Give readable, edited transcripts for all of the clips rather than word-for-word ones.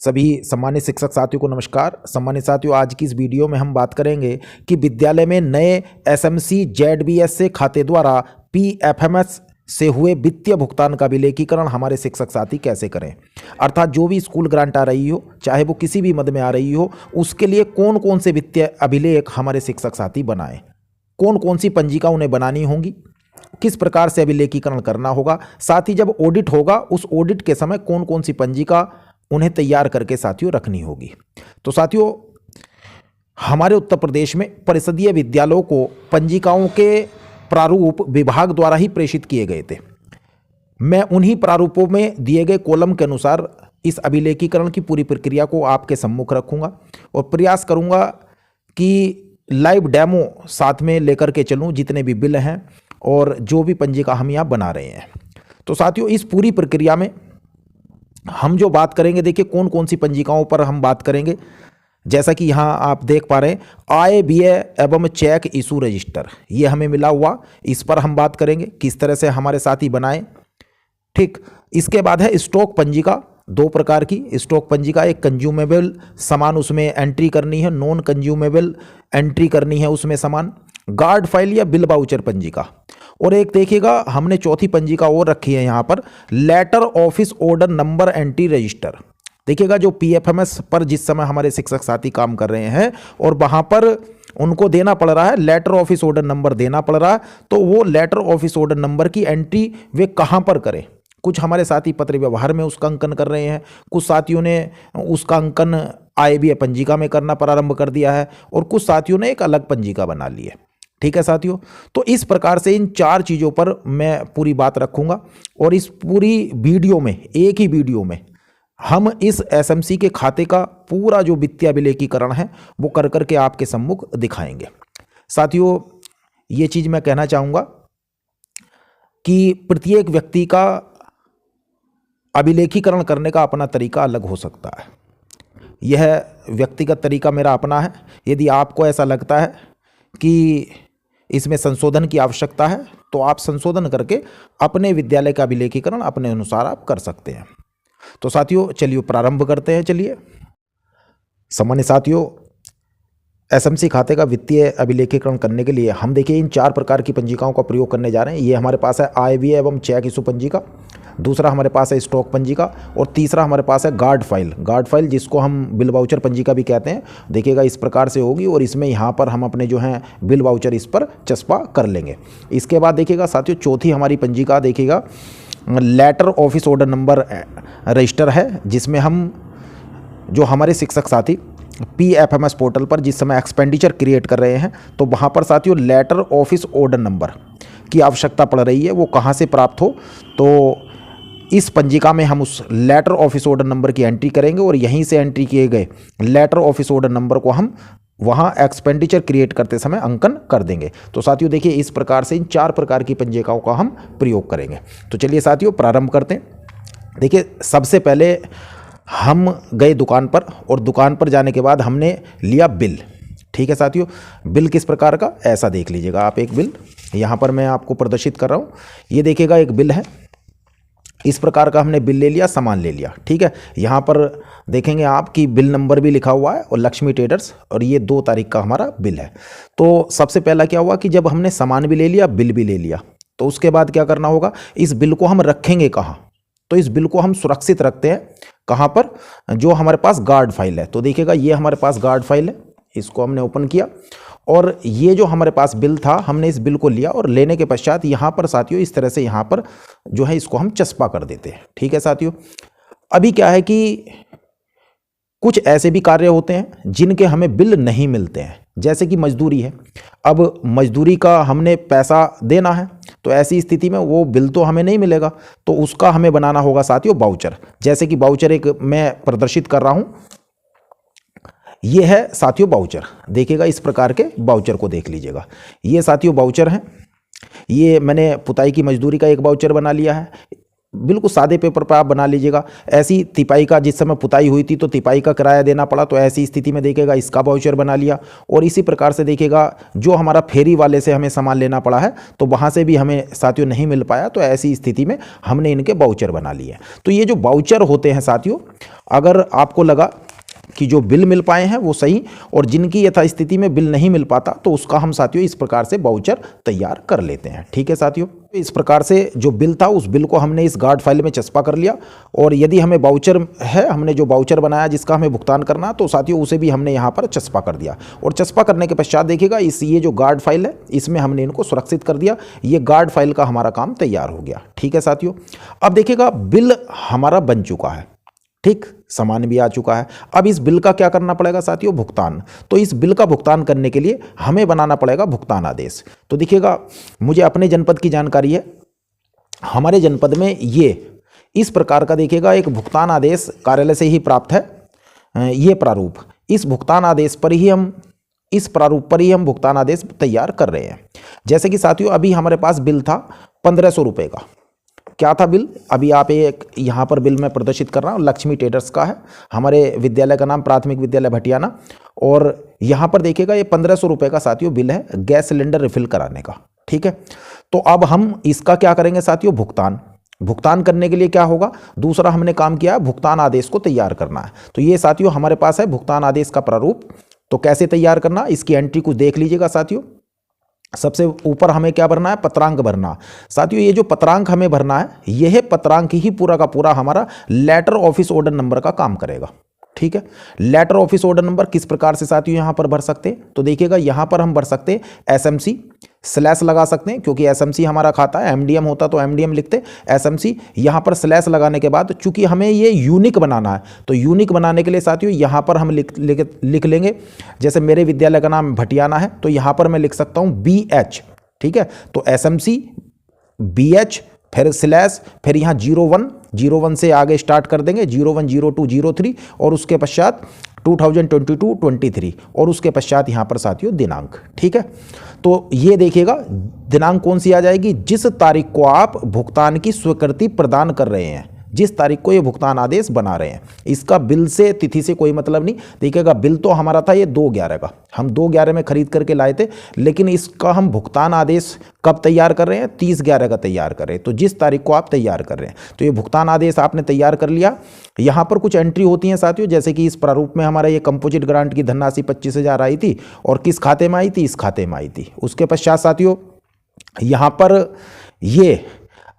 सभी सम्मानित शिक्षक साथियों को नमस्कार। सम्मानित साथियों, आज की इस वीडियो में हम बात करेंगे कि विद्यालय में नए एसएमसी जेडबीएस से खाते द्वारा पीएफएमएस से हुए वित्तीय भुगतान का विलेखीकरण हमारे शिक्षक साथी कैसे करें। अर्थात जो भी स्कूल ग्रांट आ रही हो, चाहे वो किसी भी मद में आ रही हो, उसके लिए कौन कौन से वित्तीय अभिलेख हमारे शिक्षक साथी बनाएं, कौन कौन सी पंजिका उन्हें बनानी होंगी, किस प्रकार से अभिलेखीकरण करना होगा, साथ ही जब ऑडिट होगा उस ऑडिट के समय कौन कौन सी पंजिका उन्हें तैयार करके साथियों रखनी होगी। तो साथियों, हमारे उत्तर प्रदेश में परिषदीय विद्यालयों को पंजिकाओं के प्रारूप विभाग द्वारा ही प्रेषित किए गए थे। मैं उन्हीं प्रारूपों में दिए गए कॉलम के अनुसार इस अभिलेखीकरण की पूरी प्रक्रिया को आपके सम्मुख रखूंगा और प्रयास करूंगा कि लाइव डेमो साथ में लेकर के चलूं, जितने भी बिल हैं और जो भी पंजिका हम यहाँ बना रहे हैं। तो साथियों, इस पूरी प्रक्रिया में हम जो बात करेंगे, देखिए कौन कौन सी पंजिकाओं पर हम बात करेंगे। जैसा कि यहाँ आप देख पा रहे हैं, आय व्यय एवं चेक इशू रजिस्टर, ये हमें मिला हुआ, इस पर हम बात करेंगे किस तरह से हमारे साथी बनाएं। ठीक, इसके बाद है स्टॉक पंजिका। दो प्रकार की स्टॉक पंजिका, एक कंज्यूमेबल सामान उसमें एंट्री करनी है, नॉन कंज्यूमेबल एंट्री करनी है उसमें सामान, गार्ड फाइल या बिल वाउचर पंजिका। और एक देखिएगा, हमने चौथी पंजिका और रखी है यहाँ पर, letter office order number entry register. देखिएगा, जो पीएफएमएस पर जिस समय हमारे शिक्षक साथी काम कर रहे हैं और वहाँ पर उनको देना पड़ रहा है, लेटर ऑफिस ऑर्डर नंबर देना पड़ रहा है, तो वो लेटर ऑफिस ऑर्डर नंबर की एंट्री वे कहाँ पर करें। कुछ हमारे साथी पत्र व्यवहार में उसका अंकन कर रहे हैं, कुछ साथियों ने उसका अंकन आय व्यय पंजिका में करना प्रारंभ कर दिया है और कुछ साथियों ने एक अलग पंजिका बना ली है। ठीक है साथियों, तो इस प्रकार से इन चार चीज़ों पर मैं पूरी बात रखूंगा और इस पूरी वीडियो में, एक ही वीडियो में हम इस एसएमसी के खाते का पूरा जो वित्तीय अभिलेखीकरण है वो कर करके आपके सम्मुख दिखाएंगे। साथियों, ये चीज़ मैं कहना चाहूँगा कि प्रत्येक व्यक्ति का अभिलेखीकरण करने का अपना तरीका अलग हो सकता है। यह व्यक्तिगत तरीका मेरा अपना है। यदि आपको ऐसा लगता है कि इसमें संशोधन की आवश्यकता है तो आप संशोधन करके अपने विद्यालय का अभिलेखीकरण अपने अनुसार आप कर सकते हैं। तो साथियों, चलिए प्रारंभ करते हैं। चलिए सामान्य साथियों, एसएमसी खाते का वित्तीय अभिलेखीकरण करने के लिए हम देखिए इन चार प्रकार की पंजिकाओं का प्रयोग करने जा रहे हैं। ये हमारे पास है आय व्यय एवं चेक इशू पंजिका, दूसरा हमारे पास है स्टॉक पंजिका और तीसरा हमारे पास है गार्ड फाइल जिसको हम बिल वाउचर पंजिका भी कहते हैं। देखिएगा, इस प्रकार से होगी और इसमें यहाँ पर हम अपने जो हैं बिल वाउचर इस पर चस्पा कर लेंगे। इसके बाद देखिएगा साथियों, चौथी हमारी पंजिका देखिएगा letter office order number register है, जिसमें हम जो हमारे शिक्षक साथी पीएफएमएस पोर्टल पर जिस समय एक्सपेंडिचर क्रिएट कर रहे हैं तो वहाँ पर साथियों लेटर ऑफिस ऑर्डर नंबर की आवश्यकता पड़ रही है। वो कहाँ से प्राप्त हो, तो इस पंजिका में हम उस लेटर ऑफिस ऑर्डर नंबर की एंट्री करेंगे और यहीं से एंट्री किए गए लेटर ऑफिस ऑर्डर नंबर को हम वहाँ एक्सपेंडिचर क्रिएट करते समय अंकन कर देंगे। तो साथियों देखिए, इस प्रकार से इन चार प्रकार की पंजिकाओं का हम प्रयोग करेंगे। तो चलिए साथियों प्रारंभ करते हैं। देखिए, सबसे पहले हम गए दुकान पर और दुकान पर जाने के बाद हमने लिया बिल। ठीक है साथियों, बिल किस प्रकार का, ऐसा देख लीजिएगा आप। एक बिल यहाँ पर मैं आपको प्रदर्शित कर रहा हूँ। ये देखिएगा, एक बिल है, इस प्रकार का हमने बिल ले लिया, सामान ले लिया। ठीक है, यहाँ पर देखेंगे आप कि बिल नंबर भी लिखा हुआ है और लक्ष्मी ट्रेडर्स, और ये 2 तारीख का हमारा बिल है। तो सबसे पहला क्या हुआ कि जब हमने सामान भी ले लिया, बिल भी ले लिया, तो उसके बाद क्या करना होगा, इस बिल को हम रखेंगे कहाँ, तो इस बिल को हम सुरक्षित रखते हैं कहाँ पर, जो हमारे पास गार्ड फाइल है। तो देखिएगा, ये हमारे पास गार्ड फाइल है, इसको हमने ओपन किया और ये जो हमारे पास बिल था, हमने इस बिल को लिया और लेने के पश्चात यहाँ पर साथियों इस तरह से यहाँ पर जो है इसको हम चस्पा कर देते हैं। ठीक है साथियों, अभी क्या है कि कुछ ऐसे भी कार्य होते हैं जिनके हमें बिल नहीं मिलते हैं, जैसे कि मजदूरी है। अब मजदूरी का हमने पैसा देना है, तो ऐसी स्थिति में वो बिल तो हमें नहीं मिलेगा, तो उसका हमें बनाना होगा साथियों वाउचर। जैसे कि वाउचर एक मैं प्रदर्शित कर रहा हूँ, ये है साथियों वाउचर। देखिएगा, इस प्रकार के वाउचर को देख लीजिएगा। ये साथियों वाउचर हैं। ये मैंने पुताई की मजदूरी का एक वाउचर बना लिया है, बिल्कुल सादे पेपर पर आप बना लीजिएगा। ऐसी तिपाई का जिस समय पुताई हुई थी तो तिपाई का किराया देना पड़ा, तो ऐसी स्थिति में देखिएगा इसका वाउचर बना लिया। और इसी प्रकार से देखिएगा जो हमारा फेरी वाले से हमें सामान लेना पड़ा है तो वहाँ से भी हमें साथियों नहीं मिल पाया, तो ऐसी स्थिति में हमने इनके वाउचर बना लिए। तो ये जो वाउचर होते हैं साथियों, अगर आपको लगा कि जो बिल मिल पाए हैं वो सही, और जिनकी यथास्थिति में बिल नहीं मिल पाता तो उसका हम साथियों इस प्रकार से वाउचर तैयार कर लेते हैं। ठीक है साथियों, इस प्रकार से जो बिल था उस बिल को हमने इस गार्ड फाइल में चस्पा कर लिया, और यदि हमें वाउचर है, हमने जो वाउचर बनाया जिसका हमें भुगतान करना, तो साथियों उसे भी हमने यहाँ पर चस्पा कर दिया। और चस्पा करने के पश्चात देखिएगा ये जो गार्ड फाइल है इसमें हमने इनको सुरक्षित कर दिया। ये गार्ड फाइल का हमारा काम तैयार हो गया। ठीक है साथियों, अब देखिएगा बिल हमारा बन चुका है, ठीक, सामान भी आ चुका है। अब इस बिल का क्या करना पड़ेगा साथियों, भुगतान। तो इस बिल का भुगतान करने के लिए हमें बनाना पड़ेगा भुगतान आदेश। तो देखिएगा मुझे अपने जनपद की जानकारी है, हमारे जनपद में ये इस प्रकार का देखिएगा एक भुगतान आदेश कार्यालय से ही प्राप्त है। ये प्रारूप, इस भुगतान आदेश पर ही हम इस प्रारूप पर ही हम भुगतान आदेश तैयार कर रहे हैं। जैसे कि साथियों अभी हमारे पास बिल था 1500 रुपये का। क्या था बिल, अभी आप एक यहाँ पर बिल मैं प्रदर्शित कर रहा हूँ, लक्ष्मी ट्रेडर्स का है, हमारे विद्यालय का नाम प्राथमिक विद्यालय भटियाना। और यहाँ पर देखिएगा ये 1500 रुपये का साथियों बिल है गैस सिलेंडर रिफिल कराने का। ठीक है, तो अब हम इसका क्या करेंगे साथियों, भुगतान करने के लिए क्या होगा, दूसरा हमने काम किया है भुगतान आदेश को तैयार करना है। तो ये साथियों हमारे पास है भुगतान आदेश का प्रारूप। तो कैसे तैयार करना, इसकी एंट्री को देख लीजिएगा साथियों। सबसे ऊपर हमें क्या भरना है, पत्रांक भरना। साथियों ये जो पत्रांक हमें भरना है, यह पत्रांक ही पूरा का पूरा हमारा लेटर ऑफिस ऑर्डर नंबर का काम करेगा। ठीक है, लेटर ऑफिस ऑर्डर नंबर किस प्रकार से साथियों यहां पर भर सकते हैं, तो देखिएगा यहां पर हम भर सकते हैं एसएमसी स्लैश लगा सकते हैं, क्योंकि एसएमसी हमारा खाता है, एमडीएम होता तो एमडीएम लिखते, एसएमसी यहां पर स्लैश लगाने के बाद चूंकि हमें ये यूनिक बनाना है, तो यूनिक बनाने के लिए साथियों यहां पर हम लिख लेंगे, जैसे मेरे विद्यालय का नाम भटियाना है तो यहां पर मैं लिख सकता हूं BH। ठीक है, तो एसएमसी BH फिर स्लैश फिर यहाँ 01 से आगे स्टार्ट कर देंगे 01 02 03 और उसके पश्चात 2022-23 और उसके पश्चात यहाँ पर साथियों दिनांक। ठीक है, तो ये देखिएगा दिनांक कौन सी आ जाएगी, जिस तारीख को आप भुगतान की स्वीकृति प्रदान कर रहे हैं, जिस तारीख को ये भुगतान आदेश बना रहे हैं। इसका बिल से तिथि से कोई मतलब नहीं। देखिएगा बिल तो हमारा था ये 2/11 का, हम 2/11 में खरीद करके लाए थे, लेकिन इसका हम भुगतान आदेश कब तैयार कर रहे हैं, 30/11 का तैयार कर रहे हैं। तो जिस तारीख को आप तैयार कर रहे हैं, तो ये भुगतान आदेश आपने तैयार कर लिया। यहाँ पर कुछ एंट्री होती हैं साथियों, जैसे कि इस प्रारूप में हमारा ये कंपोजिट ग्रांट की धनराशि 25,000 आई थी, और किस खाते में आई थी, इस खाते में आई थी। उसके पश्चात साथियों यहाँ पर ये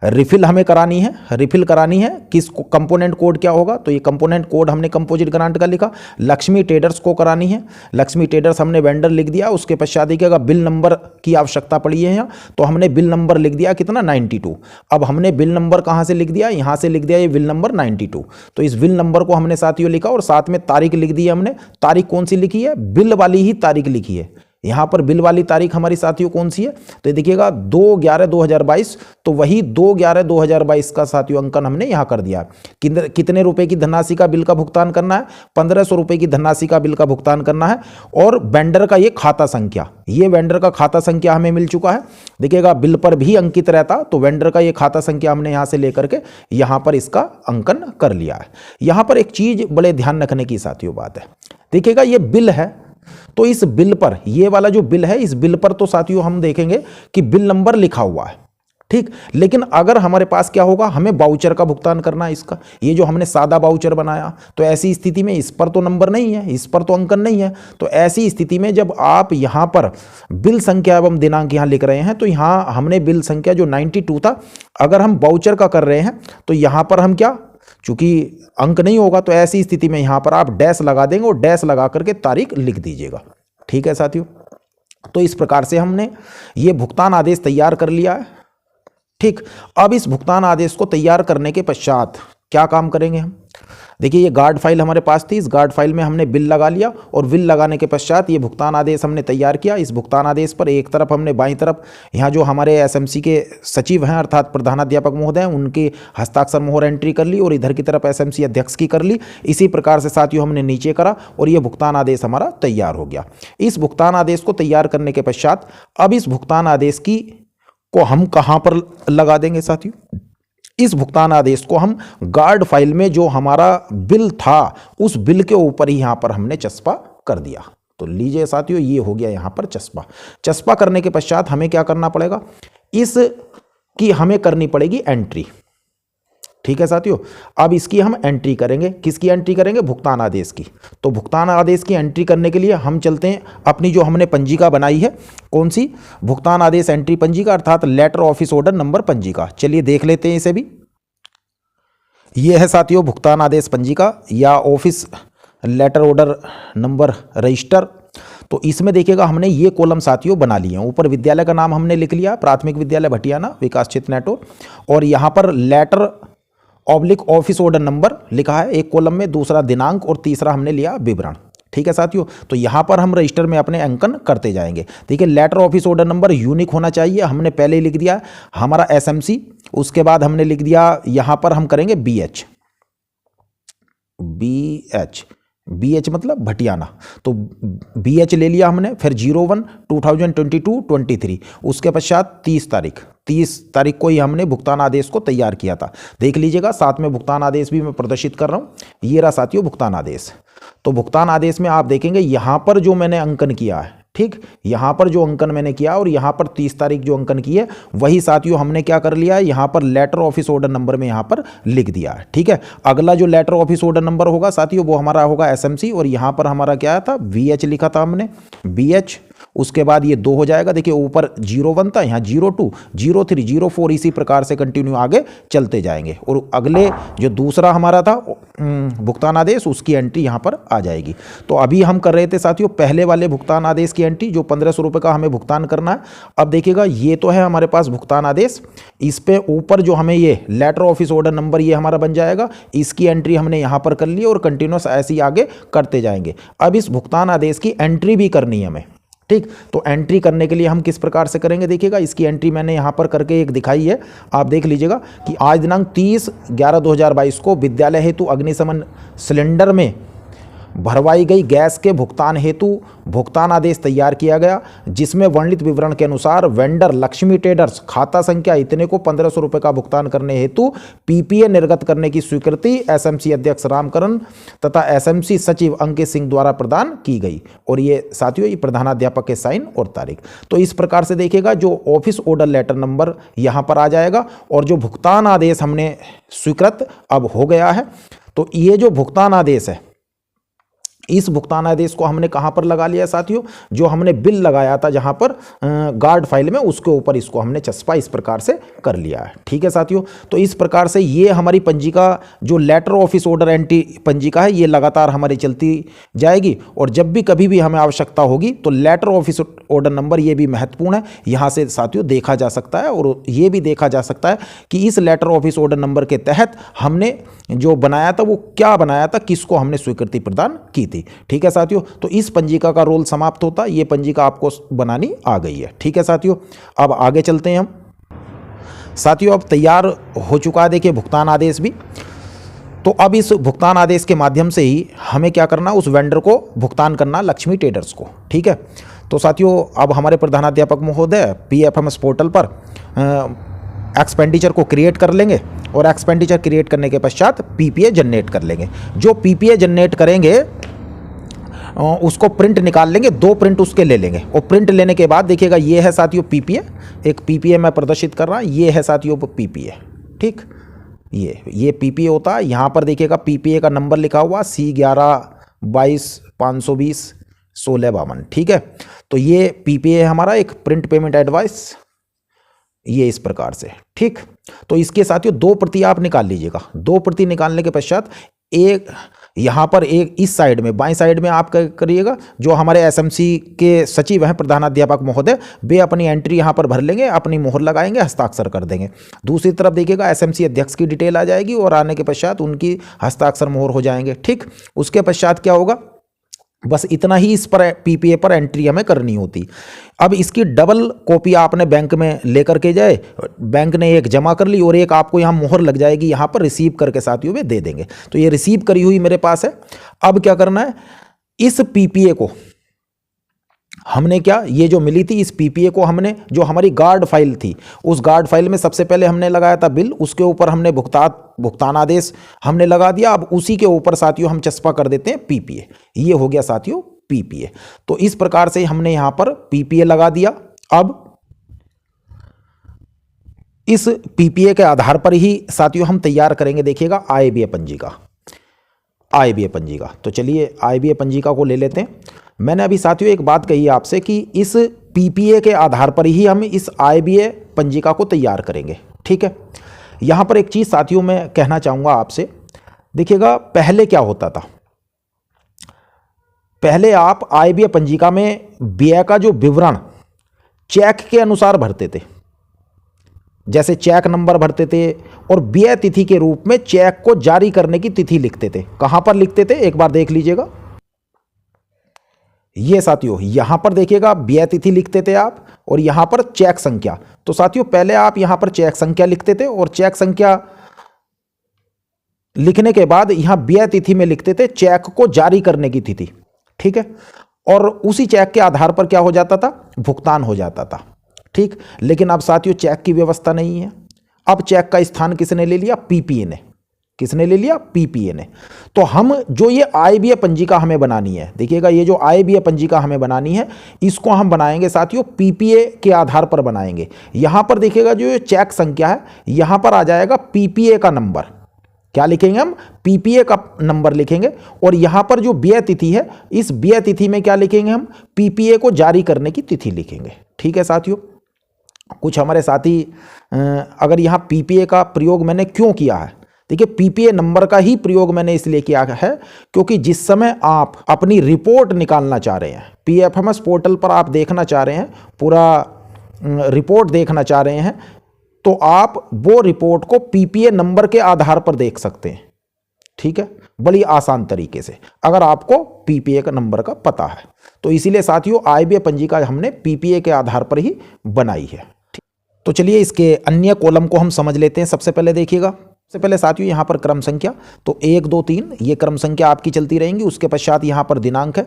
रिफिल हमें करानी है, रिफिल करानी है किस कंपोनेंट कोड क्या होगा, तो ये कंपोनेंट कोड हमने कंपोजिट ग्रांट का लिखा, लक्ष्मी ट्रेडर्स को करानी है, लक्ष्मी ट्रेडर्स हमने वेंडर लिख दिया। उसके पश्चात देखिएगा बिल नंबर की आवश्यकता पड़ी है यहाँ, तो हमने बिल नंबर लिख दिया कितना 92। अब हमने बिल नंबर कहाँ से लिख दिया, यहाँ से लिख दिया ये बिल नंबर 92। तो इस बिल नंबर को हमने साथियों लिखा और साथ में तारीख लिख दी है हमने। तारीख कौन सी लिखी है, बिल वाली ही तारीख लिखी है। यहाँ पर बिल वाली तारीख हमारी साथियों कौन सी है, तो देखिएगा 2/11/2022, तो वही 2/11/2022 का साथियों अंकन हमने यहाँ कर दिया। कितने रुपए की धनराशि का बिल का भुगतान करना है, 1500 रुपए की धनराशि का बिल का भुगतान करना है। और वेंडर का ये खाता संख्या, ये वेंडर का खाता संख्या हमें मिल चुका है। देखिएगा बिल पर भी अंकित रहता, तो वेंडर का ये खाता संख्या हमने यहाँ से लेकर के यहाँ पर इसका अंकन कर लिया है। यहाँ पर एक चीज बड़े ध्यान रखने की साथियों बात है, देखिएगा ये बिल है, तो इस बिल पर, ये वाला जो बिल है, इस बिल पर तो साथियों हम देखेंगे कि बिल नंबर लिखा हुआ है, ठीक। लेकिन अगर हमारे पास क्या होगा, हमें वाउचर का भुगतान करना है इसका, ये जो हमने सादा वाउचर बनाया, तो ऐसी स्थिति में इस पर तो नंबर नहीं है, इस पर तो अंकन नहीं है। तो ऐसी स्थिति में जब आप यहाँ पर बिल संख्या एवं दिनांक यहाँ लिख रहे हैं, तो यहाँ हमने बिल संख्या जो 92 था, अगर हम वाउचर का कर रहे हैं तो यहाँ पर हम क्या, चूंकि अंक नहीं होगा, तो ऐसी स्थिति में यहां पर आप डैश लगा देंगे और डैश लगा करके तारीख लिख दीजिएगा। ठीक है साथियों, तो इस प्रकार से हमने ये भुगतान आदेश तैयार कर लिया है। ठीक, अब इस भुगतान आदेश को तैयार करने के पश्चात क्या काम करेंगे हम, देखिए ये गार्ड फाइल हमारे पास थी, इस गार्ड फाइल में हमने बिल लगा लिया और बिल लगाने के पश्चात ये भुगतान आदेश हमने तैयार किया। इस भुगतान आदेश पर एक तरफ हमने बाईं तरफ यहाँ जो हमारे एसएमसी के सचिव हैं अर्थात प्रधानाध्यापक महोदय हैं, उनके हस्ताक्षर मोहर एंट्री कर ली और इधर की तरफ एसएमसी अध्यक्ष की कर ली। इसी प्रकार से साथियों हमने नीचे करा और ये भुगतान आदेश हमारा तैयार हो गया। इस भुगतान आदेश को तैयार करने के पश्चात अब इस भुगतान आदेश की को हम कहाँ पर लगा देंगे साथियों, इस भुगतान आदेश को हम गार्ड फाइल में जो हमारा बिल था उस बिल के ऊपर ही यहां पर हमने चस्पा कर दिया। तो लीजिए साथियों, ये हो गया यहां पर चस्पा। चस्पा करने के पश्चात हमें क्या करना पड़ेगा, इसकी हमें करनी पड़ेगी एंट्री। ठीक है साथियों, अब इसकी हम एंट्री करेंगे। किसकी एंट्री करेंगे, भुगतान आदेश की। तो भुगतान आदेश की एंट्री करने के लिए हम चलते हैं अपनी जो हमने पंजिका बनाई है, कौन सी, भुगतान आदेश एंट्री पंजिका, अर्थात लेटर ऑफिस ऑर्डर नंबर पंजिका। चलिए देख लेते हैं इसे भी। यह है साथियों भुगतान आदेश पंजिका या office letter order number register. तो इसमें देखिएगा हमने ये कॉलम साथियों बना लिए हैं। ऊपर विद्यालय का नाम हमने लिख लिया, प्राथमिक विद्यालय भटियाना विकास क्षेत्र नेटो, और यहाँ पर letter oblique office order number लिखा है एक कॉलम में, दूसरा दिनांक और तीसरा हमने लिया विवरण। ठीक है साथियों, तो यहाँ पर हम रजिस्टर में अपने अंकन करते जाएंगे। ठीक है, letter office order number unique होना चाहिए, हमने पहले ही लिख दिया हमारा एसएमसी। उसके बाद हमने लिख दिया यहाँ पर हम करेंगे बीएच, बीएच मतलब भटियाना। तो बीएच ले लिया हमने, फिर 01/2022-23, उसके पश्चात 30 तारीख को ही हमने भुगतान आदेश को तैयार किया था। देख लीजिएगा, साथ में भुगतान आदेश भी मैं प्रदर्शित कर रहा हूँ। ये रहा साथियों भुगतान आदेश। तो भुगतान आदेश में आप देखेंगे यहाँ पर जो मैंने अंकन किया है, ठीक, यहाँ पर जो अंकन मैंने किया और यहाँ पर 30 तारीख जो अंकन की है, वही साथियों हमने क्या कर लिया है, यहाँ पर लेटर ऑफिस ऑर्डर नंबर में यहाँ पर लिख दिया है। ठीक है, अगला जो लेटर ऑफिस ऑर्डर नंबर होगा साथियों वो हमारा होगा एसएमसी, और यहाँ पर हमारा क्या था, वीएच लिखा था हमने, बीएच। उसके बाद ये 2 हो जाएगा, देखिए ऊपर 01 था, यहाँ 02, 03, 04, इसी प्रकार से कंटिन्यू आगे चलते जाएंगे। और अगले जो दूसरा हमारा था भुगतान आदेश, उसकी एंट्री यहाँ पर आ जाएगी। तो अभी हम कर रहे थे साथियों पहले वाले भुगतान आदेश की एंट्री, जो 1500 रुपये का हमें भुगतान करना है। अब देखिएगा ये तो है हमारे पास भुगतान आदेश, इस पे ऊपर जो हमें ये लेटर ऑफिस ऑर्डर नंबर ये हमारा बन जाएगा, इसकी एंट्री हमने यहाँ पर कर ली और कंटिन्यूस ऐसे ही आगे करते जाएंगे। अब इस भुगतान आदेश की एंट्री भी करनी है हमें। ठीक, तो एंट्री करने के लिए हम किस प्रकार से करेंगे, देखिएगा इसकी एंट्री मैंने यहाँ पर करके एक दिखाई है, आप देख लीजिएगा कि आज दिनांक 30/11/2022 को विद्यालय हेतु अग्निशमन सिलेंडर में भरवाई गई गैस के भुगतान हेतु भुगतान आदेश तैयार किया गया, जिसमें वर्णित विवरण के अनुसार वेंडर लक्ष्मी ट्रेडर्स खाता संख्या इतने को 1500 रुपये का भुगतान करने हेतु पीपीए निर्गत करने की स्वीकृति एसएमसी अध्यक्ष रामकरण तथा एसएमसी सचिव अंकित सिंह द्वारा प्रदान की गई। और ये साथियों ये प्रधानाध्यापक के साइन और तारीख। तो इस प्रकार से देखिएगा जो ऑफिस ऑर्डर लेटर नंबर यहाँ पर आ जाएगा और जो भुगतान आदेश हमने स्वीकृत अब हो गया है। तो ये जो भुगतान आदेश है, इस भुगतान आदेश को हमने कहाँ पर लगा लिया साथियों, जो हमने बिल लगाया था जहाँ पर गार्ड फाइल में, उसके ऊपर इसको हमने चस्पा इस प्रकार से कर लिया है। ठीक है साथियों, तो इस प्रकार से ये हमारी पंजिका जो लेटर ऑफिस ऑर्डर एंट्री पंजिका है, ये लगातार हमारी चलती जाएगी। और जब भी कभी भी हमें आवश्यकता होगी तो लेटर ऑफिस ऑर्डर नंबर ये भी महत्वपूर्ण है, यहाँ से साथियों देखा जा सकता है। और ये भी देखा जा सकता है कि इस लेटर ऑफिस ऑर्डर नंबर के तहत हमने जो बनाया था वो क्या बनाया था, किसको हमने स्वीकृति प्रदान की थी। ठीक है साथियों, तो इस पंजिका का रोल समाप्त होता, ये पंजिका आपको बनानी आ गई है। ठीक है साथियों, अब आगे चलते हैं हम। साथियों अब तैयार हो चुका है देखिए भुगतान आदेश भी। तो अब इस भुगतान आदेश के माध्यम से ही हमें क्या करना, उस वेंडर को भुगतान करना, लक्ष्मी ट्रेडर्स को। ठीक है, तो साथियों अब हमारे प्रधानाध्यापक महोदय पीएफएमएस पोर्टल पर एक्सपेंडिचर को क्रिएट कर लेंगे और एक्सपेंडिचर क्रिएट करने के पश्चात पीपीए जनरेट कर लेंगे। जो पीपीए जनरेट करेंगे उसको प्रिंट निकाल लेंगे, 2 प्रिंट उसके ले लेंगे। और प्रिंट लेने के बाद देखिएगा ये है साथियों पीपीए, एक पीपीए मैं प्रदर्शित कर रहा हूँ, ये है साथियों पीपीए। ठीक, ये पीपीए होता है। यहाँ पर देखिएगा पीपीए का नंबर लिखा हुआ C11/22/520/1652। ठीक है, तो ये पीपीए है हमारा, एक प्रिंट पेमेंट एडवाइस, ये इस प्रकार से। ठीक, तो इसके साथियों 2 प्रति आप निकाल लीजिएगा। 2 प्रति निकालने के पश्चात एक यहाँ पर एक इस साइड में बाएं साइड में आप करिएगा, जो हमारे एसएमसी के सचिव हैं प्रधानाध्यापक महोदय, वे अपनी एंट्री यहाँ पर भर लेंगे, अपनी मोहर लगाएंगे, हस्ताक्षर कर देंगे। दूसरी तरफ देखिएगा एसएमसी अध्यक्ष की डिटेल आ जाएगी और आने के पश्चात उनकी हस्ताक्षर मोहर हो जाएंगे। ठीक, उसके पश्चात क्या होगा, बस इतना ही इस पर पीपीए पर एंट्री हमें करनी होती। अब इसकी डबल कॉपी आपने बैंक में लेकर के जाए, बैंक ने एक जमा कर ली और एक आपको यहाँ मोहर लग जाएगी, यहाँ पर रिसीव करके साथियों में दे देंगे। तो ये रिसीव करी हुई मेरे पास है। अब क्या करना है, इस पीपीए को हमने क्या, ये जो मिली थी इस पीपीए को हमने, जो हमारी गार्ड फाइल थी उस गार्ड फाइल में सबसे पहले हमने लगाया था बिल, उसके ऊपर हमने भुगतान आदेश हमने लगा दिया। अब उसी के ऊपर साथियों हम चस्पा कर देते हैं पीपीए। ये हो गया साथियों पीपीए। तो इस प्रकार से हमने यहां पर पीपीए लगा दिया। अब इस पीपीए के आधार पर ही साथियों हम तैयार करेंगे, देखिएगा, आय व्यय पंजिका। आय व्यय पंजिका, तो चलिए आय व्यय पंजिका को ले लेते हैं। मैंने अभी साथियों एक बात कही आपसे कि इस पीपीए के आधार पर ही हम इस आय व्यय पंजिका को तैयार करेंगे, ठीक है। यहां पर एक चीज साथियों मैं कहना चाहूंगा आपसे, देखिएगा, पहले क्या होता था, पहले आप आय व्यय पंजिका में व्यय का जो विवरण चेक के अनुसार भरते थे, जैसे चेक नंबर भरते थे और व्यय तिथि के रूप में चेक को जारी करने की तिथि लिखते थे। कहां पर लिखते थे, एक बार देख लीजिएगा, ये साथियों यहां पर देखिएगा व्यय तिथि लिखते थे आप, और यहां पर चेक संख्या। तो साथियों पहले आप यहां पर चेक संख्या लिखते थे और चेक संख्या लिखने के बाद यहां व्यय तिथि में लिखते थे चेक को जारी करने की तिथि, ठीक है। और उसी चेक के आधार पर क्या हो जाता था, भुगतान हो जाता था, ठीक। लेकिन अब साथियों चेक की व्यवस्था नहीं है। अब चेक का स्थान किसने ले लिया, पीपीए ने। किसने ले लिया, पीपीए ने। तो हम जो ये आय व्यय पंजिका हमें बनानी है, देखिएगा, ये जो आय व्यय पंजिका हमें बनानी है इसको हम बनाएंगे साथियों पीपीए के आधार पर बनाएंगे। यहां पर देखिएगा जो ये चेक संख्या है यहां पर आ जाएगा पीपीए का नंबर। क्या लिखेंगे हम, पीपीए का नंबर लिखेंगे। और यहां पर जो व्यय तिथि है इस व्यय तिथि में क्या लिखेंगे हम, पीपीए को जारी करने की तिथि लिखेंगे, ठीक है साथियों। कुछ हमारे साथी अगर यहां पीपीए का प्रयोग मैंने क्यों किया है, देखिए पीपीए नंबर का ही प्रयोग मैंने इसलिए किया है क्योंकि जिस समय आप अपनी रिपोर्ट निकालना चाह रहे हैं, पीएफएमएस पोर्टल पर आप देखना चाह रहे हैं, पूरा रिपोर्ट देखना चाह रहे हैं, तो आप वो रिपोर्ट को पीपीए नंबर के आधार पर देख सकते हैं, ठीक है, बड़ी आसान तरीके से, अगर आपको पीपीए का नंबर का पता है। तो इसीलिए साथियों आय व्यय पंजिका हमने पीपीए के आधार पर ही बनाई है। तो चलिए इसके अन्य कॉलम को हम समझ लेते हैं। सबसे पहले देखिएगा, सबसे पहले साथियों यहाँ पर क्रम संख्या, तो 1 2 3 ये क्रम संख्या आपकी चलती रहेंगी। उसके पश्चात यहाँ पर दिनांक है,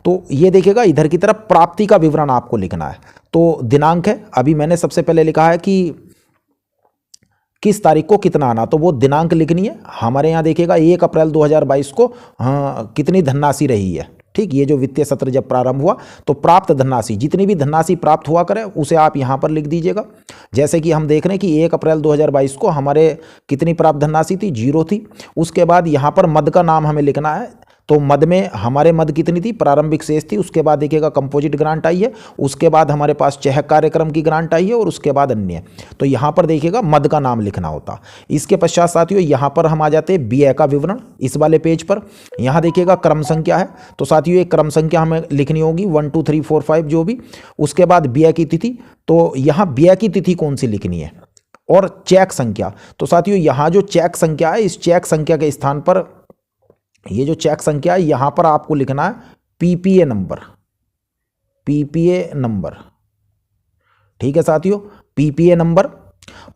तो ये देखिएगा इधर की तरफ प्राप्ति का विवरण आपको लिखना है। तो दिनांक है, अभी मैंने सबसे पहले लिखा है कि किस तारीख को कितना आना, तो वो दिनांक लिखनी है। हमारे यहाँ देखिएगा 1 अप्रैल 2022 को कितनी धनराशि रही है, ठीक। ये जो वित्तीय सत्र जब प्रारंभ हुआ तो प्राप्त धनराशि, जितनी भी धनराशि प्राप्त हुआ करे उसे आप यहाँ पर लिख दीजिएगा। जैसे कि हम देख रहे हैं कि 1 अप्रैल 2022 को हमारे कितनी प्राप्त धनराशि थी, 0 थी। उसके बाद यहाँ पर मद का नाम हमें लिखना है, तो मद में हमारे मद कितनी थी, प्रारंभिक शेष थी। उसके बाद देखिएगा कंपोजिट ग्रांट आई है, उसके बाद हमारे पास चहक कार्यक्रम की ग्रांट आई है, और उसके बाद अन्य। तो यहाँ पर देखिएगा मद का नाम लिखना होता। इसके पश्चात साथियों यहाँ पर हम आ जाते हैं व्यय का विवरण, इस वाले पेज पर। यहाँ देखिएगा क्रम संख्या है, तो साथियों एक क्रम संख्या हमें लिखनी होगी 1 2 3 4 5 जो भी। उसके बाद व्यय की तिथि, तो यहाँ व्यय की तिथि कौन सी लिखनी है, और चेक संख्या। तो साथियों यहाँ जो चेक संख्या है इस चेक संख्या के स्थान पर, ये जो चेक संख्या है यहां पर आपको लिखना है पीपीए नंबर, पीपीए नंबर, ठीक है साथियों, पीपीए नंबर।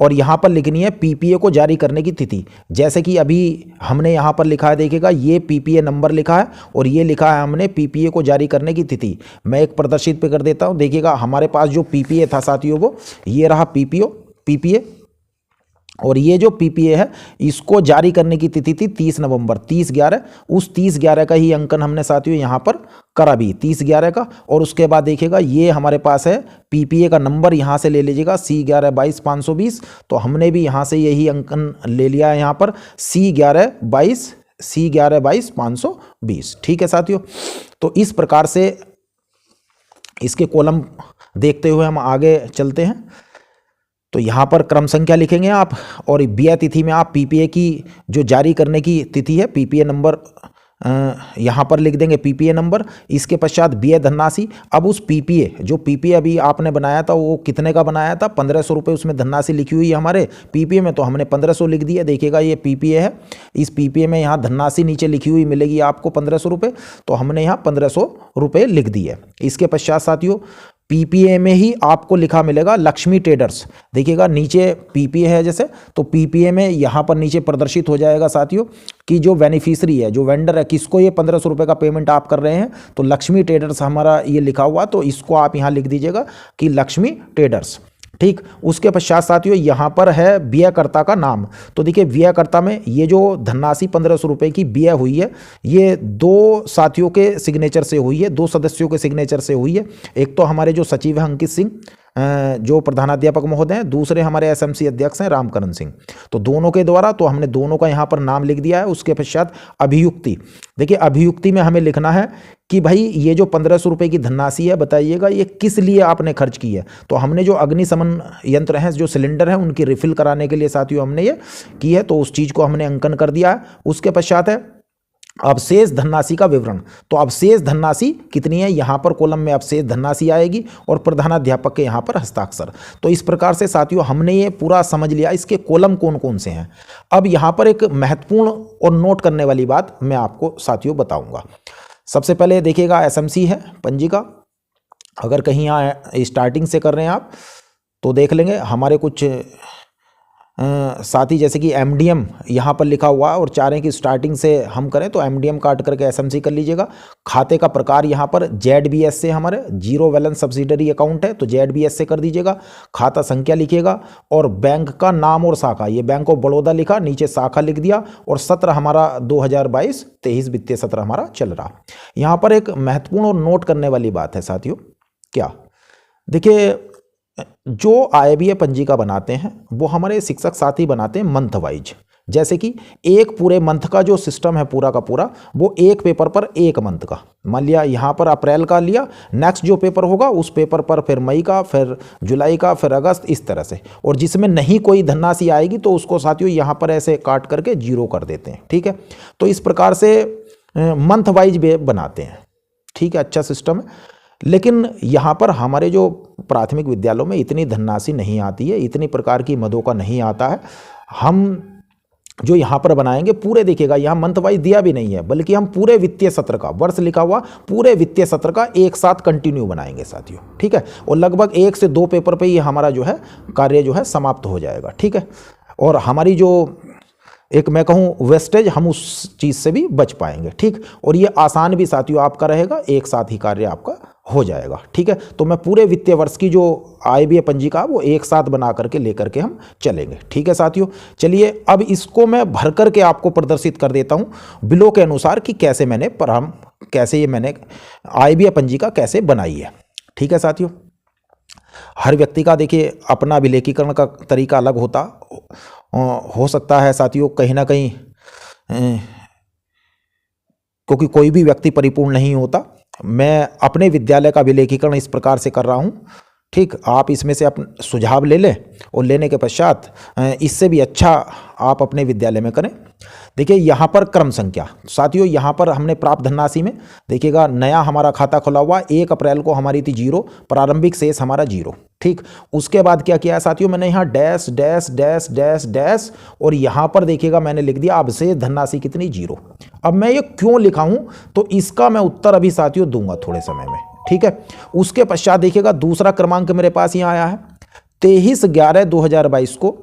और यहां पर लिखनी है पीपीए को जारी करने की तिथि। जैसे कि अभी हमने यहां पर लिखा है, देखिएगा ये पीपीए नंबर लिखा है और ये लिखा है हमने पीपीए को जारी करने की तिथि। मैं एक प्रदर्शित पे कर देता हूं, देखिएगा हमारे पास जो पीपीए था साथियों वो ये रहा पीपीए, और ये जो पीपीए है इसको जारी करने की तिथि थी 30 नवंबर, 30/11। उस 30/11 का ही अंकन हमने साथियों यहाँ पर करा भी 30/11 का। और उसके बाद देखिएगा ये हमारे पास है पीपीए का नंबर, यहाँ से ले लीजिएगा C1122 तो हमने भी यहाँ से यही अंकन ले लिया है यहाँ पर C1122 ठीक है साथियों। तो इस प्रकार से इसके कॉलम देखते हुए हम आगे चलते हैं। तो यहाँ पर क्रम संख्या लिखेंगे आप, और व्यय तिथि में आप पीपीए की जो जारी करने की तिथि है पीपीए नंबर यहाँ पर लिख देंगे, पीपीए नंबर। इसके पश्चात व्यय धनराशि। अब उस पीपीए, जो पीपीए अभी आपने बनाया था वो कितने का बनाया था, 1500 रुपये उसमें धनराशि लिखी हुई है हमारे पीपीए में, तो हमने 1500 लिख दिया। देखिएगा ये पीपीए है, इस पीपीए में यहाँ धनराशि नीचे लिखी हुई मिलेगी आपको 1500 रुपये, तो हमने यहाँ 1500 रुपये लिख दिए। इसके पश्चात साथियों पीपीए में ही आपको लिखा मिलेगा लक्ष्मी ट्रेडर्स। देखिएगा नीचे पीपीए है जैसे, तो पीपीए में यहाँ पर नीचे प्रदर्शित हो जाएगा साथियों कि जो बेनिफिशियरी है, जो वेंडर है, किसको ये 1500 रुपये का पेमेंट आप कर रहे हैं, तो लक्ष्मी ट्रेडर्स हमारा ये लिखा हुआ, तो इसको आप यहाँ लिख दीजिएगा कि लक्ष्मी ट्रेडर्स। ठीक, उसके पश्चात साथियों यहाँ पर है व्ययकर्ता का नाम। तो देखिए व्ययकर्ता में ये जो धनराशि 1500 रुपये की व्यय हुई है, ये 2 साथियों के सिग्नेचर से हुई है, 2 सदस्यों के सिग्नेचर से हुई है। एक तो हमारे जो सचिव हैं अंकित सिंह, जो प्रधानाध्यापक महोदय हैं, दूसरे हमारे एसएमसी अध्यक्ष हैं रामकरण सिंह। तो दोनों के द्वारा, तो हमने दोनों का यहाँ पर नाम लिख दिया है। उसके पश्चात अभियुक्ति, देखिए अभियुक्ति में हमें लिखना है कि भाई ये जो 1500 रुपये की धनराशि है, बताइएगा ये किस लिए आपने खर्च की है। तो हमने जो अग्निशमन यंत्र हैं, जो सिलेंडर हैं, उनकी रिफिल कराने के लिए साथियों हमने ये की है, तो उस चीज़ को हमने अंकन कर दिया है। उसके पश्चात है अवशेष धनराशि का विवरण। तो अवशेष धनराशि कितनी है, यहाँ पर कॉलम में अवशेष धनराशि आएगी और प्रधानाध्यापक के यहाँ पर हस्ताक्षर। तो इस प्रकार से साथियों हमने ये पूरा समझ लिया इसके कॉलम कौन कौन से हैं। अब यहाँ पर एक महत्वपूर्ण और नोट करने वाली बात मैं आपको साथियों बताऊंगा। सबसे पहले देखिएगा एसएमसी है पंजिका। अगर कहीं यहाँ स्टार्टिंग से कर रहे हैं आप तो देख लेंगे हमारे कुछ साथ ही, जैसे कि एमडीएम यहाँ पर लिखा हुआ है और चाह रहे हैं कि स्टार्टिंग से हम करें, तो एमडीएम काट करके एसएमसी कर लीजिएगा। खाते का प्रकार यहाँ पर जेडबीएस से, हमारे जीरो बैलेंस सब्सिडरी अकाउंट है तो जेडबीएस से कर दीजिएगा। खाता संख्या लिखिएगा और बैंक का नाम और शाखा, ये बैंक ऑफ बड़ौदा लिखा, नीचे शाखा लिख दिया, और सत्र हमारा 2022-23 वित्तीय सत्र हमारा चल रहा। यहाँ पर एक महत्वपूर्ण और नोट करने वाली बात है साथियों, क्या देखिए जो आयव्यय पंजिका बनाते हैं वो हमारे शिक्षक साथी बनाते हैं मंथ वाइज। जैसे कि एक पूरे मंथ का जो सिस्टम है पूरा का पूरा, वो एक पेपर पर एक मंथ का, मान लिया यहाँ पर अप्रैल का लिया, नेक्स्ट जो पेपर होगा उस पेपर पर फिर मई का, फिर जुलाई का, फिर अगस्त, इस तरह से। और जिसमें नहीं कोई धनराशि आएगी तो उसको साथियों यहाँ पर ऐसे काट करके जीरो कर देते हैं। ठीक है, तो इस प्रकार से मंथ वाइज बनाते हैं। ठीक है, अच्छा सिस्टम है। लेकिन यहाँ पर हमारे जो प्राथमिक विद्यालयों में इतनी धनराशि नहीं आती है, इतनी प्रकार की मदों का नहीं आता है। हम जो यहाँ पर बनाएंगे पूरे, देखिएगा यहाँ मंथ वाइज दिया भी नहीं है, बल्कि हम पूरे वित्तीय सत्र का, वर्ष लिखा हुआ, पूरे वित्तीय सत्र का एक साथ कंटिन्यू बनाएंगे साथियों। ठीक है, और लगभग 1 से 2 पेपर पे ही हमारा जो है कार्य जो है समाप्त हो जाएगा। ठीक है, और हमारी जो एक मैं कहूँ वेस्टेज, हम उस चीज़ से भी बच पाएंगे। ठीक, और ये आसान भी साथियों आपका रहेगा, एक साथ ही कार्य आपका हो जाएगा। ठीक है, तो मैं पूरे वित्तीय वर्ष की जो आयव्यय पंजिका वो एक साथ बना करके लेकर के हम चलेंगे। ठीक है साथियों, चलिए अब इसको मैं भर करके आपको प्रदर्शित कर देता हूँ बिलों के अनुसार कि कैसे मैंने आयव्यय पंजिका कैसे बनाई है। ठीक है साथियों, हर व्यक्ति का देखिए अपना अभिलेखीकरण का तरीका अलग हो सकता है साथियों, कहीं ना कहीं क्योंकि कोई भी व्यक्ति परिपूर्ण नहीं होता। मैं अपने विद्यालय का अभिलेखीकरण इस प्रकार से कर रहा हूँ। ठीक, आप इसमें से अपना सुझाव ले लें और लेने के पश्चात इससे भी अच्छा आप अपने विद्यालय में करें। देखिए यहाँ पर क्रम संख्या साथियों, यहाँ पर हमने प्राप्त धनराशि में देखिएगा नया हमारा खाता खुला हुआ 1 अप्रैल को हमारी थी 0, प्रारंभिक शेष हमारा 0। ठीक, उसके बाद क्या किया है साथियों, मैंने यहाँ dash dash dash dash dash और यहाँ पर देखिएगा मैंने लिख दिया अवशेष धनराशि कितनी 0। अब मैं ये क्यों लिखा हूँ तो इसका मैं उत्तर अभी साथियों दूंगा थोड़े समय में। ठीक है, उसके पश्चात देखिएगा दूसरा क्रमांक मेरे पास यहाँ आया है 23/11/2022 को।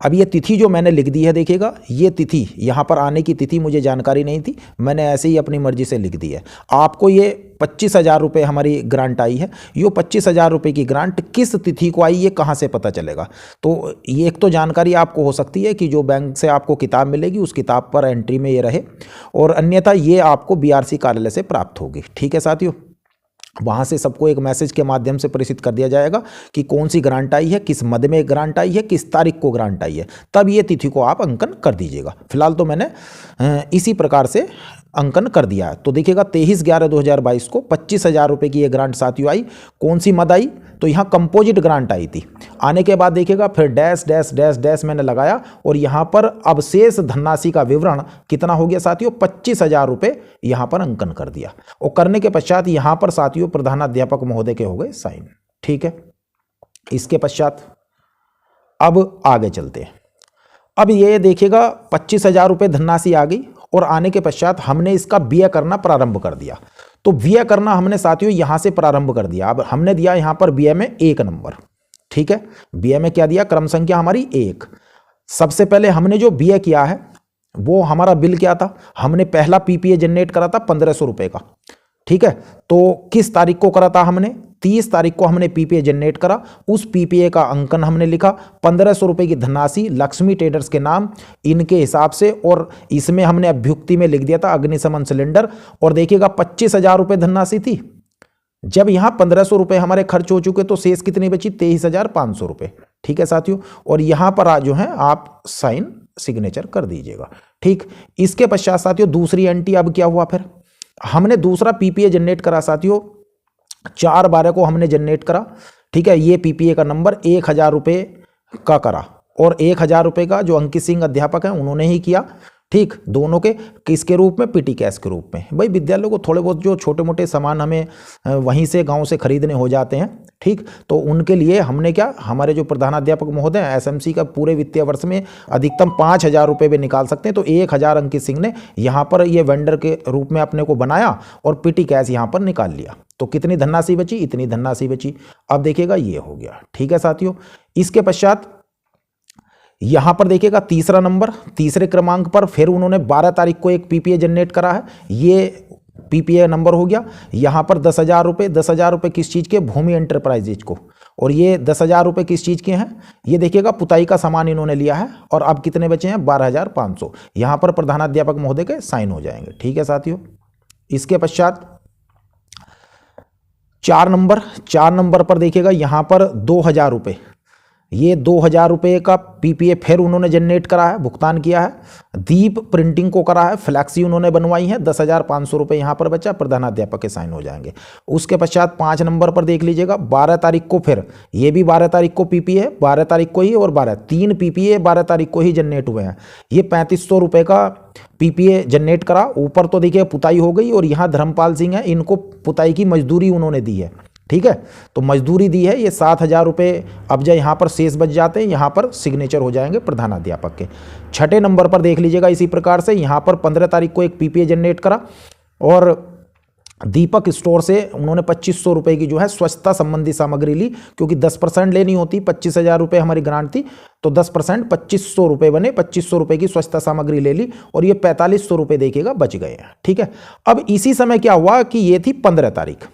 अब ये तिथि जो मैंने लिख दी है, देखिएगा ये तिथि, यहाँ पर आने की तिथि मुझे जानकारी नहीं थी, मैंने ऐसे ही अपनी मर्जी से लिख दी है। आपको ये 25,000 रुपये हमारी ग्रांट आई है। ये 25,000 रुपये की ग्रांट किस तिथि को आई, ये कहाँ से पता चलेगा? तो ये एक तो जानकारी आपको हो सकती है कि जो बैंक से आपको किताब मिलेगी उस किताब पर एंट्री में ये रहे, और अन्यथा ये आपको बीआरसी कार्यालय से प्राप्त होगी। ठीक है साथियों, वहाँ से सबको एक मैसेज के माध्यम से प्रेषित कर दिया जाएगा कि कौन सी ग्रांट आई है, किस मद में ग्रांट आई है, किस तारीख को ग्रांट आई है, तब ये तिथि को आप अंकन कर दीजिएगा। फिलहाल तो मैंने इसी प्रकार से अंकन कर दिया है। तो देखिएगा 23/11/2022 को 25,000 रुपये की ये ग्रांट साथियों आई। कौन सी मद आई, तो यहाँ कंपोजिट ग्रांट आई थी। आने के बाद देखिएगा फिर डैश डैश डैश डैश मैंने लगाया और यहाँ पर अवशेष धनराशि का विवरण कितना हो गया साथियों, 25,000 रुपये यहाँ पर अंकन कर दिया। और करने के पश्चात यहाँ पर साथियों प्रधानाध्यापक महोदय के हो गए साइन। ठीक है, इसके पश्चात अब आगे चलते हैं। अब ये देखिएगा 25,000 रुपये धनराशि आ गई और आने के पश्चात हमने इसका व्यय करना प्रारंभ कर दिया। तो व्यय करना हमने साथियों यहां से प्रारंभ कर दिया। अब हमने दिया यहां पर व्यय में 1 नंबर, ठीक है, व्यय में क्या दिया, क्रम संख्या हमारी 1। सबसे पहले हमने जो व्यय किया है वो हमारा बिल क्या था, हमने पहला पीपीए जनरेट करा था 1500 रुपए का, ठीक है। तो किस तारीख को करा था हमने, 30 तारीख को हमने पीपीए जनरेट करा। उस पीपीए का अंकन हमने लिखा 1500 रुपए की धनराशि लक्ष्मी ट्रेडर्स के नाम इनके हिसाब से, और इसमें हमने अभ्युक्ति में लिख दिया था अग्निशमन सिलेंडर। और देखिएगा 25,000 रुपए धनराशि थी। जब यहां 1500 रुपए हमारे खर्च हो चुके तो शेष कितनी बची, 23,500 रुपए, ठीक है साथियों। और यहां पर आज जो है आप साइन सिग्नेचर कर दीजिएगा, ठीक। इसके पश्चात साथियों दूसरी एंट्री अब क्या हुआ, फिर हमने दूसरा पीपीए जनरेट करा साथियों, 4/12 को हमने जनरेट करा, ठीक है। ये पीपीए का नंबर 1,000 रुपए का करा, और 1,000 रुपए का जो अंकित सिंह अध्यापक हैं उन्होंने ही किया, ठीक। दोनों के किसके रूप में, पीटी कैश के रूप में। भाई विद्यालयों को थोड़े बहुत जो छोटे मोटे सामान हमें वहीं से गांव से खरीदने हो जाते हैं, ठीक। तो उनके लिए हमने क्या, हमारे जो प्रधानाध्यापक महोदय हैं एसएमसी का पूरे वित्तीय वर्ष में अधिकतम 5,000 रुपये भी निकाल सकते हैं। तो 1,000 अंकित सिंह ने यहाँ पर ये वेंडर के रूप में अपने को बनाया और पीटी कैश यहाँ पर निकाल लिया। तो कितनी धनराशि बची, इतनी धनराशि बची। अब देखिएगा ये हो गया, ठीक है साथियों। इसके पश्चात यहां पर देखिएगा तीसरा नंबर, तीसरे क्रमांक पर फिर उन्होंने 12 तारीख को एक पीपीए जनरेट करा है। ये पीपीए नंबर हो गया। यहां पर 10,000 रुपये, 10,000 रुपये किस चीज़ के, भूमि एंटरप्राइजेज को। और ये 10,000 रुपये किस चीज़ के हैं, ये देखिएगा पुताई का सामान इन्होंने लिया है। और अब कितने बचे हैं, 12,500। यहां पर प्रधानाध्यापक महोदय के साइन हो जाएंगे, ठीक है साथियों। इसके पश्चात 4 नंबर पर देखिएगा यहां पर 2,000 रुपये, ये 2,000 रुपये का पीपीए फिर उन्होंने जनरेट करा है, भुगतान किया है। दीप प्रिंटिंग को करा है, फ्लैक्सी उन्होंने बनवाई है, 10,500 रुपये यहाँ पर बचा, प्रधानाध्यापक के साइन हो जाएंगे। उसके पश्चात 5 नंबर पर देख लीजिएगा 12 तारीख को, फिर ये भी 12 तारीख को पीपीए है, 12 तारीख को ही, और 3 पीपीए 12 तारीख को ही जनरेट हुए हैं। ये 3500 रुपये का पीपीए जनरेट करा। ऊपर तो देखिए पुताई हो गई, और यहाँ धर्मपाल सिंह है, इनको पुताई की मजदूरी उन्होंने दी है, ठीक है। तो मजदूरी दी है, ये 7,000 रुपये अब जो यहाँ पर शेष बच जाते हैं, यहाँ पर सिग्नेचर हो जाएंगे प्रधानाध्यापक के। 6 नंबर पर देख लीजिएगा इसी प्रकार से यहाँ पर 15 तारीख को एक पीपीए जनरेट करा, और दीपक स्टोर से उन्होंने 2500 रुपये की जो है स्वच्छता संबंधी सामग्री ली, क्योंकि 10% लेनी होती, 25,000 रुपये हमारी ग्रांट थी, तो 10% 2500 रुपये बने, 2500 रुपये की स्वच्छता सामग्री ले ली, और ये 4500 रुपये देखिएगा बच गए हैं, ठीक है। अब इसी समय क्या हुआ कि ये थी 15 तारीख,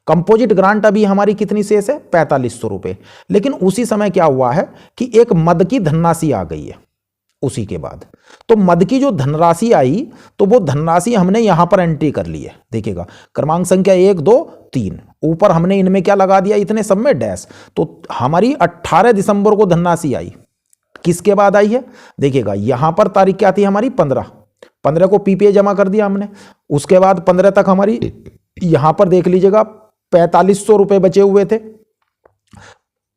कंपोजिट ग्रांट अभी हमारी कितनी शेष है, 4500 रुपये। लेकिन उसी समय क्या हुआ है कि एक मद की धनराशि आ गई है उसी के बाद। तो मद की जो धनराशि आई, तो वो धनराशि हमने यहां पर एंट्री कर ली है। देखिएगा क्रमांक संख्या 1, 2, 3, ऊपर हमने इनमें क्या लगा दिया, इतने सब में डैश। तो हमारी 18 दिसंबर को धनराशि आई। किसके बाद आई है, देखिएगा यहां पर तारीख क्या थी हमारी, 15 को पीपीए जमा कर दिया हमने। उसके बाद 15 तक हमारी यहां पर देख लीजिएगा 4500 रुपये बचे हुए थे,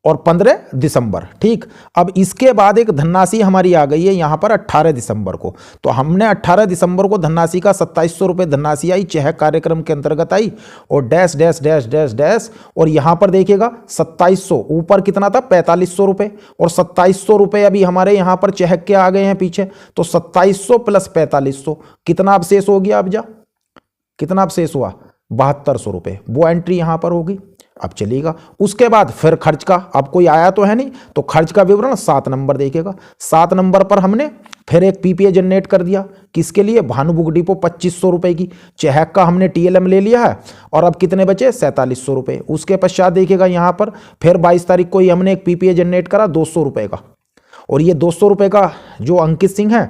और 15 दिसंबर, ठीक। अब इसके बाद एक धनराशि हमारी आ गई है यहां पर 18 दिसंबर को। तो हमने 18 दिसंबर को धनराशि का 2700 रुपये धनराशि आई, चेक कार्यक्रम के अंतर्गत आई, और dash dash dash dash dash, और यहां पर देखिएगा 2700, ऊपर कितना था 4500 रुपये, और 2700 रुपये अभी हमारे यहां पर चेक के आ गए हैं पीछे। तो 2700 प्लस 4500 कितना अब शेष हो गया, अब जा कितना अब शेष हुआ, 7200 रुपये। वो एंट्री यहां पर होगी। अब चलिएगा उसके बाद फिर खर्च का, अब कोई आया तो है नहीं, तो खर्च का विवरण 7 नंबर देखेगा। 7 नंबर पर हमने फिर एक पीपीए जनरेट कर दिया, किसके लिए, भानु बुक डिपो 2500 रुपये की, चेक का हमने टीएलएम ले लिया है, और अब कितने बचे, 4700 रुपये। उसके पश्चात देखिएगा यहां पर फिर 22 तारीख को ही हमने एक पीपीए जनरेट करा 200 रुपये का, और ये 200 रुपये का जो अंकित सिंह है,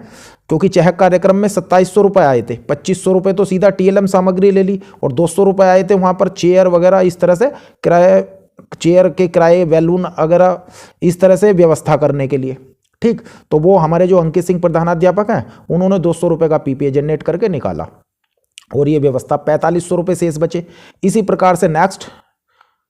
क्योंकि चेक कार्यक्रम में 2700 रुपये आए थे, 2500 रुपये तो सीधा टीएलएम सामग्री ले ली, और 200 रुपये आए थे वहाँ पर चेयर वगैरह इस तरह से किराए, चेयर के किराए, बैलून वगैरह इस तरह से व्यवस्था करने के लिए, ठीक। तो वो हमारे जो अंकित सिंह प्रधानाध्यापक हैं उन्होंने 200 रुपये का पीपीए जनरेट करके निकाला, और ये व्यवस्था 4500 रुपये शेष बचे। इसी प्रकार से नेक्स्ट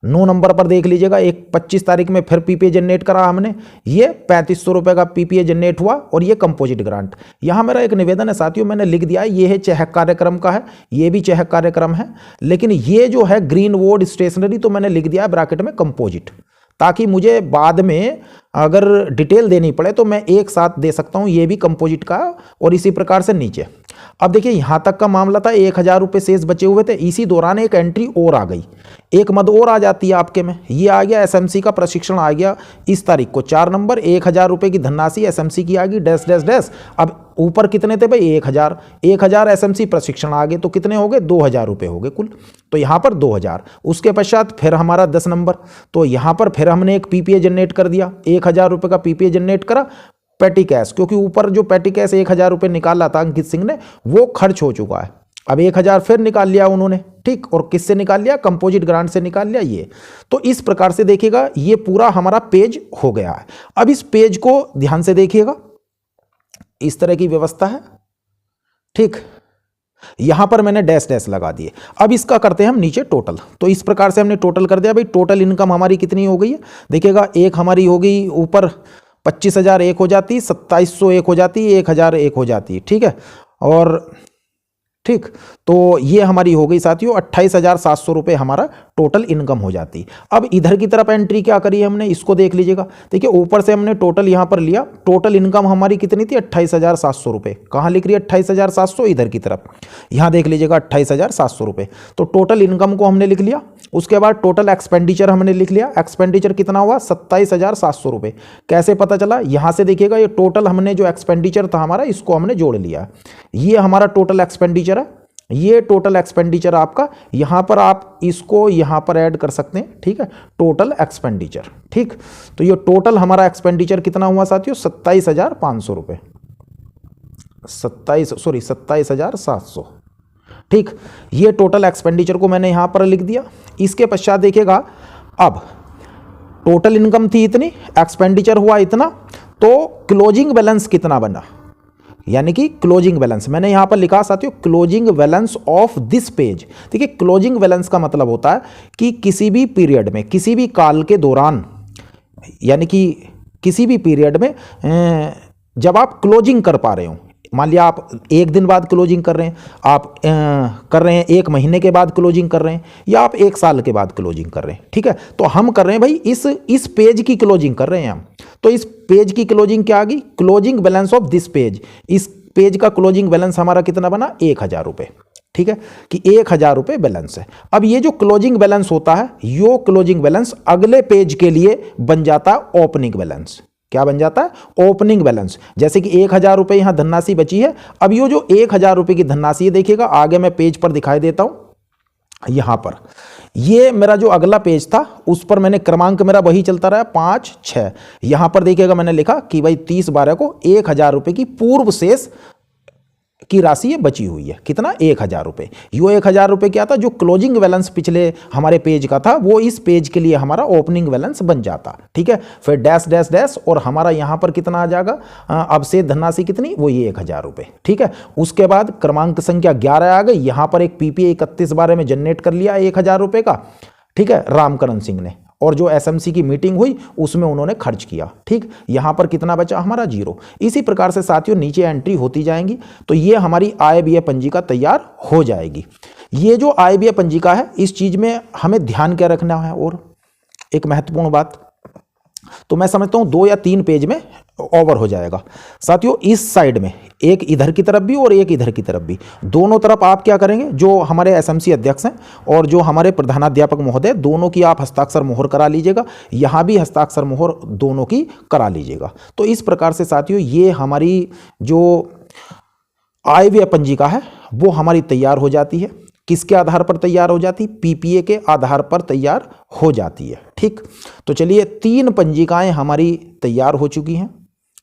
9 नंबर पर देख लीजिएगा, एक 25 तारीख में फिर पीपीए जनरेट करा हमने, ये 3500 रुपये का पीपीए जनरेट हुआ, और ये कंपोजिट ग्रांट। यहाँ मेरा एक निवेदन है साथियों, मैंने लिख दिया है, ये है चेक कार्यक्रम का है, ये भी चेक कार्यक्रम है, लेकिन ये जो है ग्रीन वुड स्टेशनरी तो मैंने लिख दिया है ब्रैकेट में कंपोजिट, ताकि मुझे बाद में अगर डिटेल देनी पड़े तो मैं एक साथ दे सकता हूँ, ये भी कंपोजिट का और इसी प्रकार से नीचे। अब देखिए यहाँ तक का मामला था, 1000 रुपये शेष बचे हुए थे, इसी दौरान एक एंट्री और आ गई, एक मद और आ जाती है आपके में, ये आ गया एसएमसी का प्रशिक्षण आ गया इस तारीख को 4 नंबर, 1000 रुपये की धनराशि एसएमसी की आ गई डैश डैश डैश। अब ऊपर कितने थे भाई 1000 एसएमसी प्रशिक्षण आ गए तो कितने हो गए 2000 रुपये हो गए कुल, तो यहाँ पर 2000। उसके पश्चात फिर हमारा 10 नंबर, तो यहाँ पर फिर हमने एक पीपीए जनरेट कर दिया, 1000 रुपये का पीपीए जनरेट करा पेटी कैश, क्योंकि ऊपर जो पेटी कैश 1000 रुपये निकाला था अंकित सिंह ने वो खर्च हो चुका है। अब 1000 फिर निकाल लिया उन्होंने, ठीक, और किससे निकाल लिया, कंपोजिट ग्रांट से निकाल लिया ये। तो इस प्रकार से देखिएगा ये पूरा हमारा पेज हो गया है। अब इस पेज को ध्यान से देखिएगा, इस तरह की व्यवस्था है, ठीक, यहां पर मैंने डैश डैश लगा दिए। अब इसका करते हैं हम नीचे टोटल, तो इस प्रकार से हमने टोटल कर दिया भाई। टोटल इनकम हमारी कितनी हो गई है देखिएगा, एक हमारी हो गई ऊपर 25,000 एक हो जाती, 2700 एक हो जाती, 1000 एक हो जाती, ठीक है, और ठीक, तो ये हमारी हो गई साथियों 28,700 रुपये हमारा टोटल इनकम हो जाती। अब इधर की तरफ एंट्री क्या करी हमने, इसको देख लीजिएगा। देखिए ऊपर से हमने टोटल यहाँ पर लिया, टोटल इनकम हमारी कितनी थी 28,700 रुपये। कहाँ लिख रही है 28,700, इधर की तरफ, यहाँ देख लीजिएगा 28,700 रुपये। तो टोटल इनकम को हमने लिख लिया। उसके बाद टोटल एक्सपेंडिचर हमने लिख लिया, एक्सपेंडिचर कितना हुआ 27,700 रुपये। कैसे पता चला, यहाँ से देखिएगा ये टोटल हमने जो एक्सपेंडिचर था हमारा इसको हमने जोड़ लिया, ये हमारा टोटल एक्सपेंडिचर है, ये टोटल एक्सपेंडिचर आपका, यहां पर आप इसको यहां पर ऐड कर सकते हैं, ठीक है, टोटल एक्सपेंडिचर, ठीक। तो ये टोटल हमारा एक्सपेंडिचर कितना हुआ साथियों 27,500 रुपये, 27,700, ठीक। ये टोटल एक्सपेंडिचर को मैंने यहां पर लिख दिया। इसके पश्चात देखिएगा अब टोटल इनकम थी इतनी, एक्सपेंडिचर हुआ इतना, तो क्लोजिंग बैलेंस कितना बना, यानी कि क्लोजिंग बैलेंस मैंने यहां पर लिखा साथियों closing balance of this page. देखिए क्लोजिंग बैलेंस का मतलब होता है कि किसी भी पीरियड में, किसी भी काल के दौरान, यानी कि किसी भी पीरियड में जब आप क्लोजिंग कर पा रहे हो, मान लिया आप एक दिन बाद क्लोजिंग कर रहे हैं, आप कर रहे हैं एक महीने के बाद क्लोजिंग कर रहे हैं, या आप एक साल के बाद क्लोजिंग कर रहे हैं, ठीक है, तो हम कर रहे हैं भाई इस पेज की क्लोजिंग कर रहे हैं हम। तो इस पेज की क्लोजिंग क्या आ गई, closing balance of this page, इस पेज का क्लोजिंग बैलेंस हमारा कितना बना 1000 रुपये, ठीक है, कि 1000 रुपये बैलेंस है। अब ये जो क्लोजिंग बैलेंस होता है, यो क्लोजिंग बैलेंस अगले पेज के लिए बन जाता है ओपनिंग बैलेंस। क्या बन जाता है, ओपनिंग बैलेंस। जैसे कि 1000 रुपये यहां धनराशि बची है, अब ये जो 1000 रुपये की धनराशि है देखिएगा, आगे मैं पेज पर दिखाई देता हूं, यहां पर ये मेरा जो अगला पेज था उस पर मैंने क्रमांक मेरा वही चलता रहा 5, 6, यहां पर देखिएगा मैंने लिखा कि भाई 30/12 को 1000 रुपये की पूर्व शेष की राशि ये बची हुई है, कितना 1000 रुपये। यो 1000 रुपये क्या था, जो क्लोजिंग बैलेंस पिछले हमारे पेज का था वो इस पेज के लिए हमारा ओपनिंग बैलेंस बन जाता, ठीक है। फिर डैश डैश डैश और हमारा यहाँ पर कितना आ जाएगा, अब से धनराशि कितनी, वो ये 1000 रुपये, ठीक है। उसके बाद क्रमांक संख्या 11 आ गई, यहाँ पर एक पीपीए 31/12 में जनरेट कर लिया 1000 रुपये का, ठीक है, रामकरण सिंह ने, और जो एसएमसी की मीटिंग हुई उसमें उन्होंने खर्च किया, ठीक। यहां पर कितना बचा हमारा 0। इसी प्रकार से साथियों नीचे एंट्री होती जाएंगी, तो ये हमारी आय व्यय पंजिका तैयार हो जाएगी। ये जो आय व्यय पंजिका है, इस चीज में हमें ध्यान क्या रखना है, और एक महत्वपूर्ण बात, तो मैं समझता हूं 2 या 3 पेज में ओवर हो जाएगा साथियों। इस साइड में एक इधर की तरफ भी और एक इधर की तरफ भी, दोनों तरफ आप क्या करेंगे, जो हमारे एसएमसी अध्यक्ष हैं और जो हमारे प्रधानाध्यापक महोदय, दोनों की आप हस्ताक्षर मोहर करा लीजिएगा, यहां भी हस्ताक्षर मोहर दोनों की करा लीजिएगा। तो इस प्रकार से साथियों ये हमारी जो आय व्यय पंजिका है वो हमारी तैयार हो जाती है। किसके आधार पर तैयार हो जाती, पीपीए के आधार पर तैयार हो जाती है, ठीक। तो चलिए 3 पंजिकाएं हमारी तैयार हो चुकी हैं।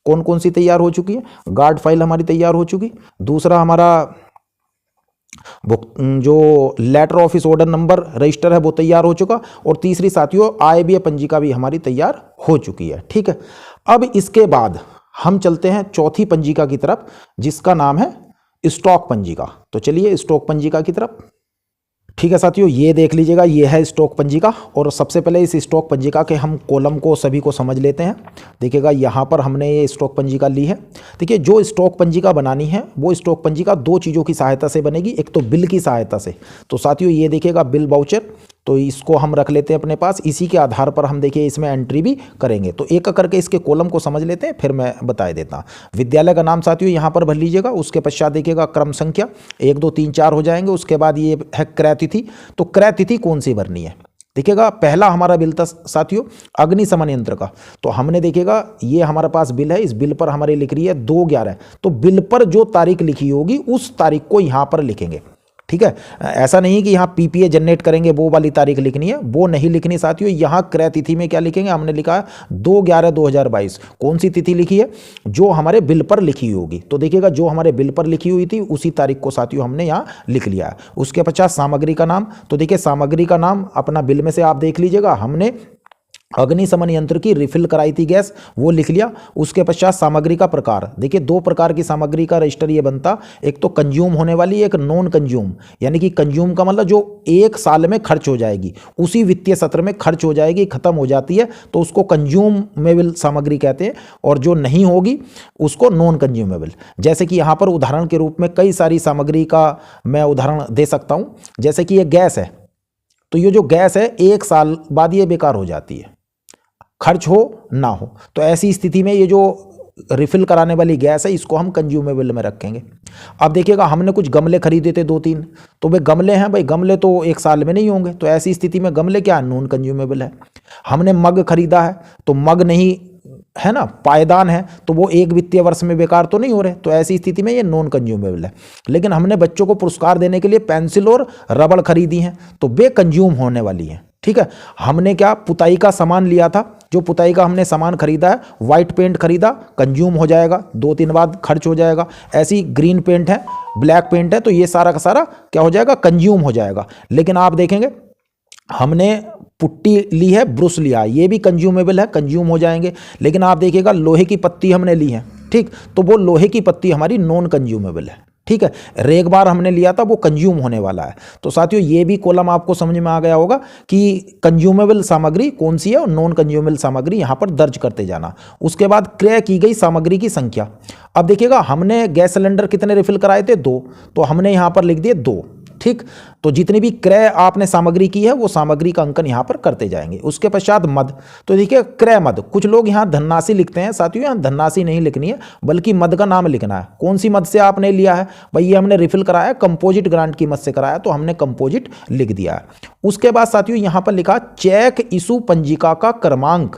कौन कौन सी तैयार हो चुकी है, गार्ड फाइल हमारी तैयार हो चुकी, दूसरा हमारा जो letter office order number register है वो तैयार हो चुका, और तीसरी साथियों आय व्यय पंजिका भी हमारी तैयार हो चुकी है, ठीक है। अब इसके बाद हम चलते हैं चौथी पंजिका की तरफ, जिसका नाम है स्टॉक पंजिका। तो चलिए स्टॉक पंजिका की तरफ, ठीक है साथियों, ये देख लीजिएगा, ये है स्टॉक पंजिका। और सबसे पहले इस स्टॉक पंजिका के हम कॉलम को सभी को समझ लेते हैं। देखिएगा यहाँ पर हमने ये स्टॉक पंजिका ली है। देखिए जो स्टॉक पंजिका बनानी है वो स्टॉक पंजिका 2 चीज़ों की सहायता से बनेगी, एक तो बिल की सहायता से। तो साथियों ये देखिएगा बिल वाउचर, तो इसको हम रख लेते हैं अपने पास, इसी के आधार पर हम देखिए इसमें एंट्री भी करेंगे। तो एक करके इसके कॉलम को समझ लेते हैं, फिर मैं बता देता हूँ। विद्यालय का नाम साथियों यहाँ पर भर लीजिएगा, उसके पश्चात देखिएगा क्रम संख्या 1 2 3 4 हो जाएंगे। उसके बाद ये है क्रय तिथि, तो क्रय तिथि कौन सी भरनी है। देखिएगा पहला हमारा बिल था साथियों अग्निशमन यंत्र का, तो हमने देखिएगा ये हमारे पास बिल है, इस बिल पर हमारे लिख रही है 2/11, तो बिल पर जो तारीख लिखी होगी उस तारीख को यहाँ पर लिखेंगे। ठीक है, ऐसा नहीं कि यहाँ पीपीए जनरेट करेंगे वो वाली तारीख लिखनी है, वो नहीं लिखनी साथियों। यहाँ क्रय तिथि में क्या लिखेंगे, हमने लिखा है 2/11/2022। कौन सी तिथि लिखी है, जो हमारे बिल पर लिखी होगी। तो देखिएगा जो हमारे बिल पर लिखी हुई थी उसी तारीख को साथियों हमने यहाँ लिख लिया है। उसके पश्चात सामग्री का नाम, तो देखिए सामग्री का नाम अपना बिल में से आप देख लीजिएगा, हमने अग्निशमन यंत्र की रिफिल कराई थी गैस, वो लिख लिया। उसके पश्चात सामग्री का प्रकार, देखिए 2 प्रकार की सामग्री का रजिस्टर ये बनता, एक तो कंज्यूम होने वाली, एक नॉन कंज्यूम। यानी कि कंज्यूम का मतलब जो 1 साल में खर्च हो जाएगी, उसी वित्तीय सत्र में खर्च हो जाएगी, खत्म हो जाती है, तो उसको कंज्यूमेबल सामग्री कहते हैं, और जो नहीं होगी उसको नॉन कंज्यूमेबल। जैसे कि यहाँ पर उदाहरण के रूप में कई सारी सामग्री का मैं उदाहरण दे सकता हूँ। जैसे कि ये गैस है, तो ये जो गैस है 1 साल बाद ये बेकार हो जाती है, खर्च हो ना हो, तो ऐसी स्थिति में ये जो रिफिल कराने वाली गैस है इसको हम कंज्यूमेबल में रखेंगे। अब देखिएगा हमने कुछ गमले खरीदे थे 2-3, तो वे गमले हैं भाई, गमले तो 1 साल में नहीं होंगे, तो ऐसी स्थिति में गमले क्या नॉन कंज्यूमेबल है। हमने मग खरीदा है, तो मग नहीं है ना, पायदान है, तो वो 1 वित्तीय वर्ष में बेकार तो नहीं हो रहे, तो ऐसी स्थिति में ये नॉन कंज्यूमेबल है। लेकिन हमने बच्चों को पुरस्कार देने के लिए पेंसिल और रबड़ खरीदी हैं, तो वे कंज्यूम होने वाली हैं। ठीक है, हमने क्या पुताई का सामान लिया था, जो पुताई का हमने सामान खरीदा है, वाइट पेंट खरीदा, कंज्यूम हो जाएगा, 2-3 बाद खर्च हो जाएगा। ऐसी ग्रीन पेंट है, ब्लैक पेंट है, तो ये सारा का सारा क्या हो जाएगा, कंज्यूम हो जाएगा। लेकिन आप देखेंगे हमने पुट्टी ली है, ब्रुश लिया है, ये भी कंज्यूमेबल है, कंज्यूम हो जाएंगे। लेकिन आप देखिएगा लोहे की पत्ती हमने ली है, ठीक, तो वो लोहे की पत्ती हमारी नॉन कंज्यूमेबल है। ठीक है, रेग बार हमने लिया था, वो कंज्यूम होने वाला है। तो साथियों ये भी कॉलम आपको समझ में आ गया होगा कि कंज्यूमेबल सामग्री कौन सी है और नॉन कंज्यूमेबल सामग्री यहाँ पर दर्ज करते जाना। उसके बाद क्रय की गई सामग्री की संख्या। अब देखिएगा हमने गैस सिलेंडर कितने रिफिल कराए थे, 2, तो हमने यहाँ पर लिख दिए 2। ठीक, तो जितनी भी क्रय आपने सामग्री की है वो सामग्री का अंकन यहाँ पर करते जाएंगे। उसके पश्चात मद, तो देखिए क्रय मद, कुछ लोग यहाँ धनराशि लिखते हैं साथियों, यहाँ धनराशि नहीं लिखनी है, बल्कि मद का नाम लिखना है। कौन सी मद से आपने लिया है भाई, ये हमने रिफिल कराया कंपोजिट ग्रांट की मद से कराया, तो हमने कंपोजिट लिख दिया है। उसके बाद साथियों यहाँ पर लिखा चेक इशू पंजिका का क्रमांक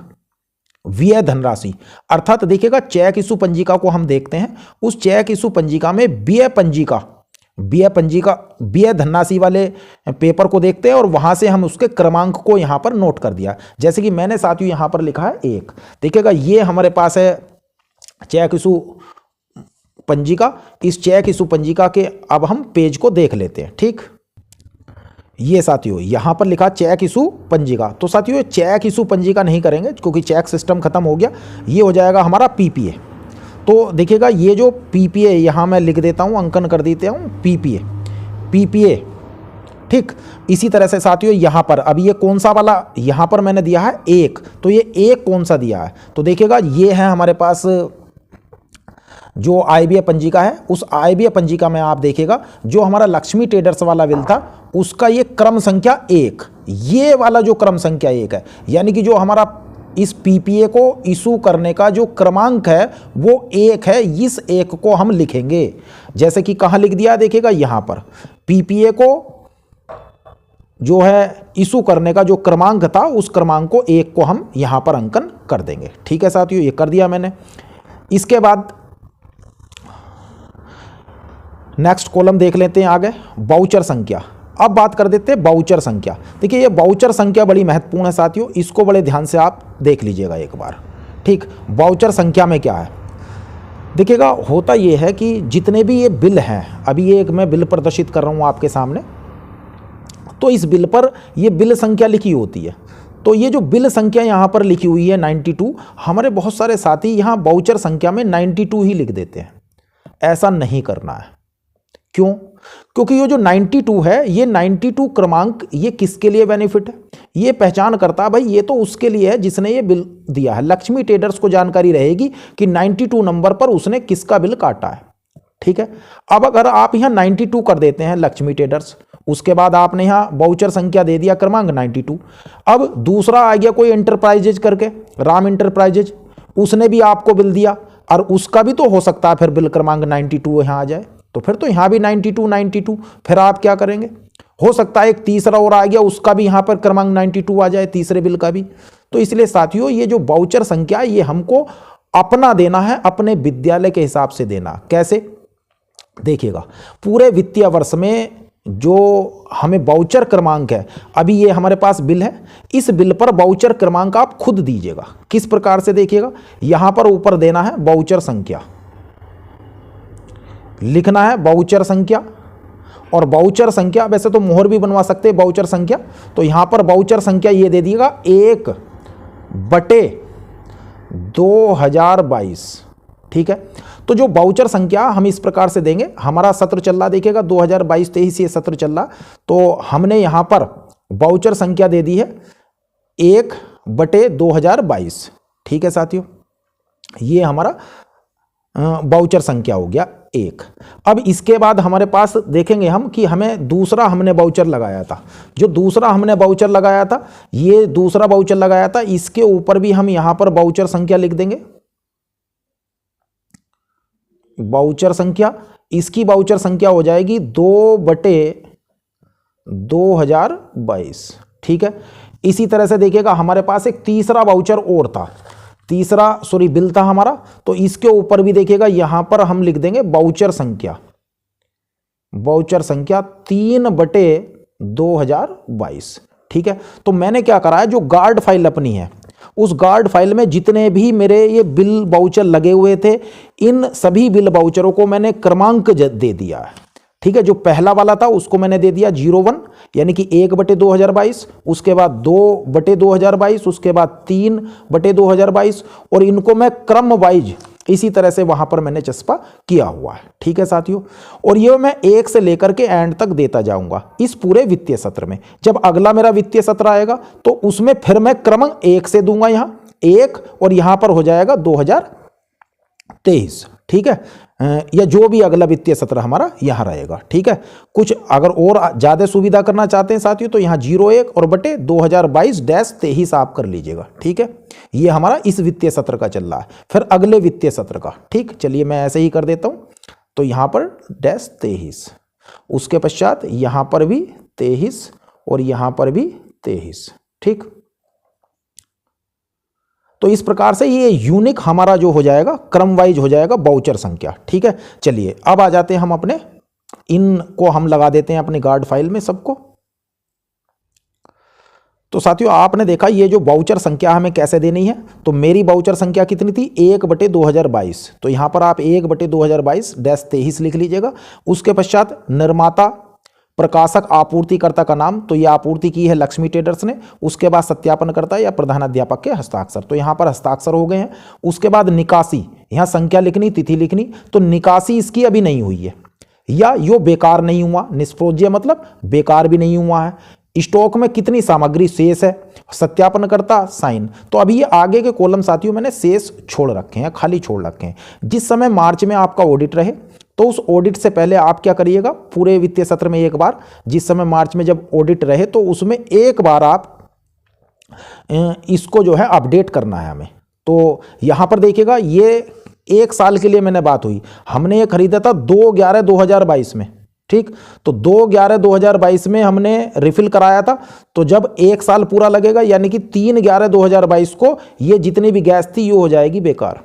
व्यय धनराशि, अर्थात देखिएगा चेक इशू पंजिका को हम देखते हैं, उस चेक इशू पंजिका में व्यय पंजिका, व्यय धनराशि वाले पेपर को देखते हैं और वहां से हम उसके क्रमांक को यहां पर नोट कर दिया। जैसे कि मैंने साथियों यहां पर लिखा है 1, देखिएगा ये हमारे पास है चेक इशू पंजिका। इस चेक इशू पंजिका के अब हम पेज को देख लेते हैं। ठीक, ये साथियों यहां पर लिखा चेक इशू पंजिका, तो साथियों चेक इशू पंजिका नहीं करेंगे क्योंकि चेक सिस्टम खत्म हो गया, ये हो जाएगा हमारा पीपीए। तो देखिएगा ये जो पीपीए यहाँ मैं लिख देता हूँ, अंकन कर देता हूँ पीपीए। ठीक, इसी तरह से साथियों यहाँ पर अब ये कौन सा वाला यहाँ पर मैंने दिया है 1, तो ये 1 कौन सा दिया है, तो देखिएगा ये है हमारे पास जो आयव्यय पंजिका है। उस आयव्यय पंजिका में आप देखिएगा जो हमारा लक्ष्मी ट्रेडर्स वाला बिल था उसका ये क्रम संख्या 1, ये वाला जो क्रम संख्या 1 है, यानी कि जो हमारा इस पीपीए को इशू करने का जो क्रमांक है वो 1 है, इस 1 को हम लिखेंगे। जैसे कि कहाँ लिख दिया, देखिएगा यहाँ पर पीपीए को जो है इशू करने का जो क्रमांक था उस क्रमांक को 1 को हम यहाँ पर अंकन कर देंगे। ठीक है साथियों, ये कर दिया मैंने। इसके बाद नेक्स्ट कॉलम देख लेते हैं आगे, बाउचर संख्या। अब बात कर देते हैं बाउचर संख्या। देखिए ये बाउचर संख्या बड़ी महत्वपूर्ण है साथियों, इसको बड़े ध्यान से आप देख लीजिएगा एक बार। ठीक, बाउचर संख्या में क्या है, देखिएगा होता ये है कि जितने भी ये बिल हैं, अभी ये एक मैं बिल प्रदर्शित कर रहा हूँ आपके सामने, तो इस बिल पर ये बिल संख्या लिखी होती है। तो ये जो बिल संख्या यहाँ पर लिखी हुई है 92, हमारे बहुत सारे साथी यहाँ बाउचर संख्या में 92 ही लिख देते हैं। ऐसा नहीं करना है। क्यों? क्योंकि ये जो 92 है, ये 92 क्रमांक ये किसके लिए बेनिफिट है, ये पहचान करता है भाई ये तो उसके लिए है जिसने ये बिल दिया है। लक्ष्मी ट्रेडर्स को जानकारी रहेगी कि 92 नंबर पर उसने किसका बिल काटा है। ठीक है, अब अगर आप यहाँ 92 कर देते हैं लक्ष्मी ट्रेडर्स, उसके बाद आपने यहाँ वाउचर संख्या दे दिया क्रमांक 92। अब दूसरा आ गया कोई एंटरप्राइजेज करके, राम एंटरप्राइजेज, उसने भी आपको बिल दिया और उसका भी तो हो सकता है फिर बिल क्रमांक 92 यहाँ आ जाए, तो फिर तो यहाँ भी 92 फिर आप क्या करेंगे? हो सकता है एक तीसरा और आ गया, उसका भी यहाँ पर क्रमांक 92 आ जाए, तीसरे बिल का भी। तो इसलिए साथियों ये जो वाउचर संख्या है ये हमको अपना देना है, अपने विद्यालय के हिसाब से देना। कैसे? देखिएगा, पूरे वित्तीय वर्ष में जो हमें वाउचर क्रमांक है, अभी ये हमारे पास बिल है, इस बिल पर वाउचर क्रमांक आप खुद दीजिएगा। किस प्रकार से? देखिएगा, यहां पर ऊपर देना है वाउचर संख्या, लिखना है वाउचर संख्या, और वाउचर संख्या वैसे तो मोहर भी बनवा सकते हैं वाउचर संख्या, तो यहां पर वाउचर संख्या ये दे दिएगा 1/2022। ठीक है, तो जो वाउचर संख्या हम इस प्रकार से देंगे, हमारा सत्र चल रहा, देखिएगा 2022-23 ये सत्र चल रहा, तो हमने यहां पर वाउचर संख्या दे दी है 1/2022। ठीक है साथियों, ये हमारा वाउचर संख्या हो गया 1। अब इसके बाद हमारे पास देखेंगे हम कि हमें दूसरा हमने वाउचर लगाया था, जो दूसरा हमने वाउचर लगाया था, ये दूसरा वाउचर लगाया था, इसके ऊपर भी हम यहां पर वाउचर संख्या लिख देंगे। वाउचर संख्या, इसकी वाउचर संख्या हो जाएगी 2/2022। ठीक है, इसी तरह से देखिएगा हमारे पास एक तीसरा वाउचर और था, बिल था हमारा, तो इसके ऊपर भी देखिएगा यहां पर हम लिख देंगे वाउचर संख्या 3/2022। ठीक है, तो मैंने क्या करा है, जो गार्ड फाइल अपनी है, उस गार्ड फाइल में जितने भी मेरे ये बिल वाउचर लगे हुए थे, इन सभी बिल वाउचरों को मैंने क्रमांक दे दिया है। ठीक है, जो पहला वाला था उसको मैंने दे दिया 01, यानी कि 1/2022, उसके बाद 2/2022, उसके बाद 3/2022, और इनको मैं क्रम वाइज इसी तरह से वहां पर मैंने चस्पा किया हुआ है। ठीक है साथियों, और ये मैं 1 से लेकर के एंड तक देता जाऊंगा इस पूरे वित्तीय सत्र में। जब अगला मेरा वित्तीय सत्र आएगा तो उसमें फिर मैं क्रमांक 1 से दूंगा, यहां 1, और यहां पर हो जाएगा 2023। ठीक है, या जो भी अगला वित्तीय सत्र हमारा यहां रहेगा। ठीक है, कुछ अगर और ज्यादा सुविधा करना चाहते हैं साथियों तो यहां 01 और बटे 2022-23 आप कर लीजिएगा। ठीक है, ये हमारा इस वित्तीय सत्र का चल रहा है, फिर अगले वित्तीय सत्र का। ठीक, चलिए मैं ऐसे ही कर देता हूं, तो यहां पर -23, उसके पश्चात यहां पर भी 23 और यहां पर भी 23। ठीक, तो इस प्रकार से ये यूनिक हमारा जो हो जाएगा, क्रम वाइज हो जाएगा वाउचर संख्या। ठीक है, चलिए अब आ जाते हैं हम अपने, इनको हम लगा देते हैं अपने गार्ड फाइल में सबको। तो साथियों आपने देखा ये जो वाउचर संख्या हमें कैसे देनी है, तो मेरी वाउचर संख्या कितनी थी 1/2022, तो यहां पर आप 1/2022-23 लिख लीजिएगा। उसके पश्चात निर्माता, प्रकाशक, आपूर्तिकर्ता का नाम, तो ये आपूर्ति की है लक्ष्मी ट्रेडर्स ने। उसके बाद सत्यापनकर्ता या प्रधानाध्यापक के हस्ताक्षर, तो यहां पर हस्ताक्षर हो गए हैं। उसके बाद निकासी, यहां संख्या लिखनी, तिथि लिखनी, तो निकासी इसकी अभी नहीं हुई है, या यो बेकार नहीं हुआ, निष्प्रोज्य मतलब बेकार भी नहीं हुआ है। स्टॉक में कितनी सामग्री शेष है, सत्यापनकर्ता साइन, तो अभी ये आगे के कॉलम साथियों मैंने शेष छोड़ रखे हैं, खाली छोड़ रखे हैं। जिस समय मार्च में आपका ऑडिट रहे तो उस ऑडिट से पहले आप क्या करिएगा, पूरे वित्तीय सत्र में एक बार, जिस समय मार्च में जब ऑडिट रहे तो उसमें एक बार आप इसको जो है अपडेट करना है हमें। तो यहां पर देखिएगा ये 1 साल के लिए मैंने बात हुई, हमने ये खरीदा था 2/11/2022 में। ठीक, तो 2/11/2022 में हमने रिफिल कराया था, तो जब 1 साल पूरा लगेगा यानी कि 3/11/2022 को ये जितनी भी गैस थी ये हो जाएगी बेकार।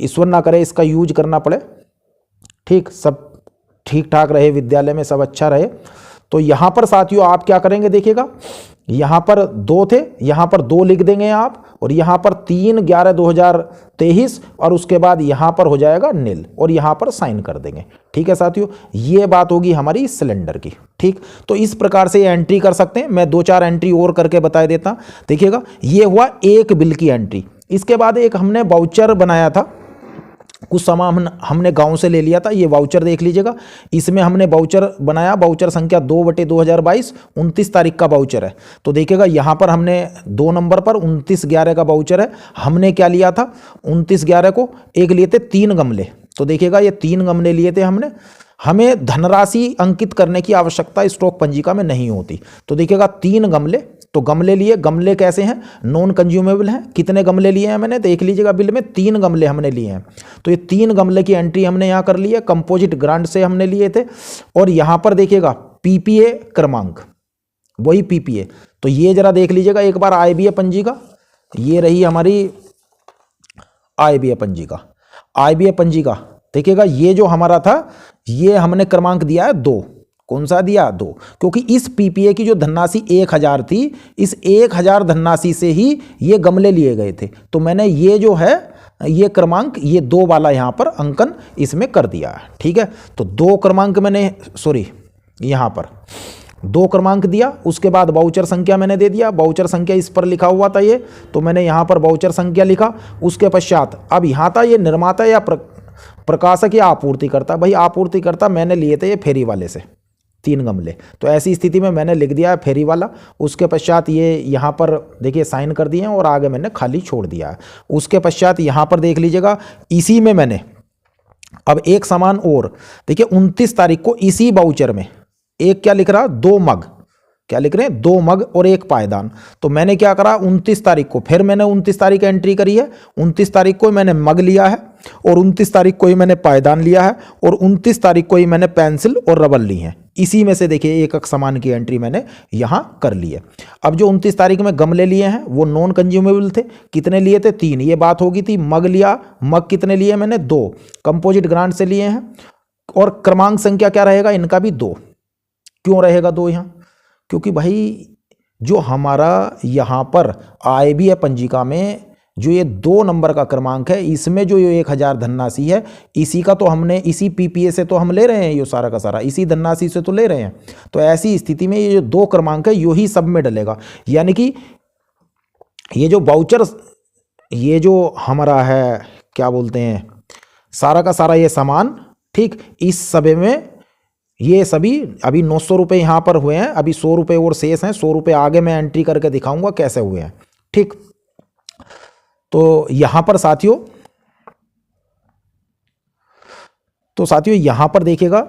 ईश्वर ना करे इसका यूज करना पड़े। ठीक, सब ठीक ठाक रहे, विद्यालय में सब अच्छा रहे। तो यहां पर साथियों आप क्या करेंगे, देखिएगा यहां पर 2 थे, यहां पर 2 लिख देंगे आप, और यहां पर 3/11/2023, और उसके बाद यहां पर हो जाएगा नील, और यहां पर साइन कर देंगे। ठीक है साथियों, ये बात होगी हमारी सिलेंडर की। ठीक, तो इस प्रकार से ये एंट्री कर सकते हैं। मैं 2-4 एंट्री और करके बता देता। देखिएगा ये हुआ एक बिल की एंट्री। इसके बाद एक हमने वाउचर बनाया था, कुछ सामान हमने गांव से ले लिया था, ये वाउचर देख लीजिएगा। इसमें हमने वाउचर बनाया, वाउचर संख्या 2/2022, 29 तारीख का वाउचर है। तो देखिएगा यहाँ पर हमने 2 नंबर पर 29/11 का वाउचर है। हमने क्या लिया था, 29/11 को एक लिए थे 3 गमले। तो देखिएगा ये 3 गमले लिए थे हमने। हमें धनराशि अंकित करने की आवश्यकता स्टॉक पंजिका में नहीं होती। तो देखिएगा 3 गमले, तो गमले लिए, गमले कैसे हैं, नॉन कंज्यूमेबल हैं। कितने गमले लिए हैं मैंने, देख लीजिएगा बिल में 3 गमले हमने लिए हैं। तो ये 3 गमले की एंट्री हमने यहाँ कर ली है, कंपोजिट ग्रांट से हमने लिए थे। और यहाँ पर देखिएगा पीपीए क्रमांक, वही पीपीए। तो ये जरा देख लीजिएगा एक बार आयबीए पंजिका, ये रही हमारी आयबीए पंजिका। आयबीए पंजिका देखिएगा, ये जो हमारा था ये हमने क्रमांक दिया है 2। कौन सा दिया, 2, क्योंकि इस पीपीए की जो धनराशि 1000 थी, इस 1000 धनराशि से ही ये गमले लिए गए थे। तो मैंने ये जो है ये क्रमांक, ये 2 वाला यहाँ पर अंकन इसमें कर दिया है। ठीक है, तो 2 क्रमांक मैंने, सॉरी यहाँ पर 2 क्रमांक दिया। उसके बाद वाउचर संख्या मैंने दे दिया, वाउचर संख्या इस पर लिखा हुआ था ये, तो मैंने यहाँ पर वाउचर संख्या लिखा। उसके पश्चात अब यहाँ था ये निर्माता या प्रकाशक या आपूर्तिकर्ता। भाई आपूर्तिकर्ता मैंने लिए थे ये फेरी वाले से 3 गमले, तो ऐसी स्थिति में मैंने लिख दिया है फेरी वाला। उसके पश्चात ये यहाँ पर देखिए साइन कर दिए हैं और आगे मैंने खाली छोड़ दिया है। उसके पश्चात यहाँ पर देख लीजिएगा, इसी में मैंने अब एक सामान और देखिए 29 तारीख को इसी वाउचर में एक क्या लिख रहा, 2 मग, क्या लिख रहे हैं, 2 मग और 1 पायदान। तो मैंने क्या करा, 29 तारीख को फिर मैंने 29 तारीख एंट्री करी है। 29 तारीख को मैंने मग लिया है और 29 तारीख को ही मैंने पायदान लिया है और 29 तारीख को ही मैंने पेंसिल और रबर ली है। इसी में से देखिए एक सामान की एंट्री मैंने यहाँ कर ली है। अब जो 29 तारीख में गमले लिए हैं वो नॉन कंज्यूमेबल थे। कितने लिए थे, 3, ये बात होगी थी। मग लिया, मग कितने लिए मैंने, 2, कंपोजिट ग्रांट से लिए हैं। और क्रमांक संख्या क्या रहेगा इनका भी 2। क्यों रहेगा 2 यहाँ, क्योंकि भाई जो हमारा यहाँ पर आयबीए पंजिका में जो ये 2 नंबर का क्रमांक है, इसमें जो ये 1000 धनराशि है, इसी का तो हमने, इसी पीपीए से तो हम ले रहे हैं, ये सारा का सारा इसी धनराशि से तो ले रहे हैं। तो ऐसी स्थिति में ये जो 2 क्रमांक है यू ही सब में डलेगा। यानी कि ये जो वाउचर, ये जो हमारा है क्या बोलते हैं, सारा का सारा ये सामान, ठीक, इस सभी में ये सभी अभी 900 रुपये यहाँ पर हुए हैं, अभी 100 रुपये और शेष हैं। 100 रुपये आगे मैं एंट्री करके दिखाऊंगा कैसे हुए हैं। ठीक, तो यहाँ पर साथियों, यहाँ पर देखिएगा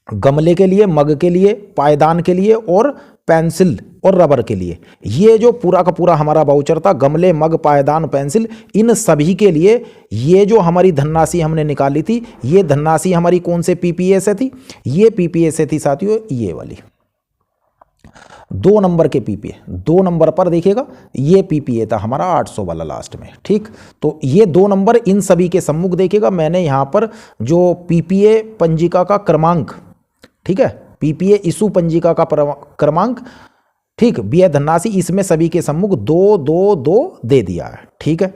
गमले के लिए, मग के लिए, पायदान के लिए और पेंसिल और रबर के लिए, ये जो पूरा का पूरा हमारा वाउचर था, गमले, मग, पायदान, पेंसिल, इन सभी के लिए ये जो हमारी धनराशि हमने निकाली थी, ये धनराशि हमारी कौन से पीपीए से थी, ये पीपीए से थी साथियों, ये वाली 2 नंबर के पीपीए। 2 नंबर पर देखिएगा ये पीपीए था हमारा 800 वाला लास्ट में। ठीक, तो ये 2 नंबर इन सभी के सम्मुख देखिएगा मैंने यहाँ पर जो पीपीए पंजिका का क्रमांक, ठीक है, पीपीए इशू पंजिका का क्रमांक, ठीक, व्यय धनराशि, इसमें सभी के सम्मुख 222 दे दिया है। ठीक है,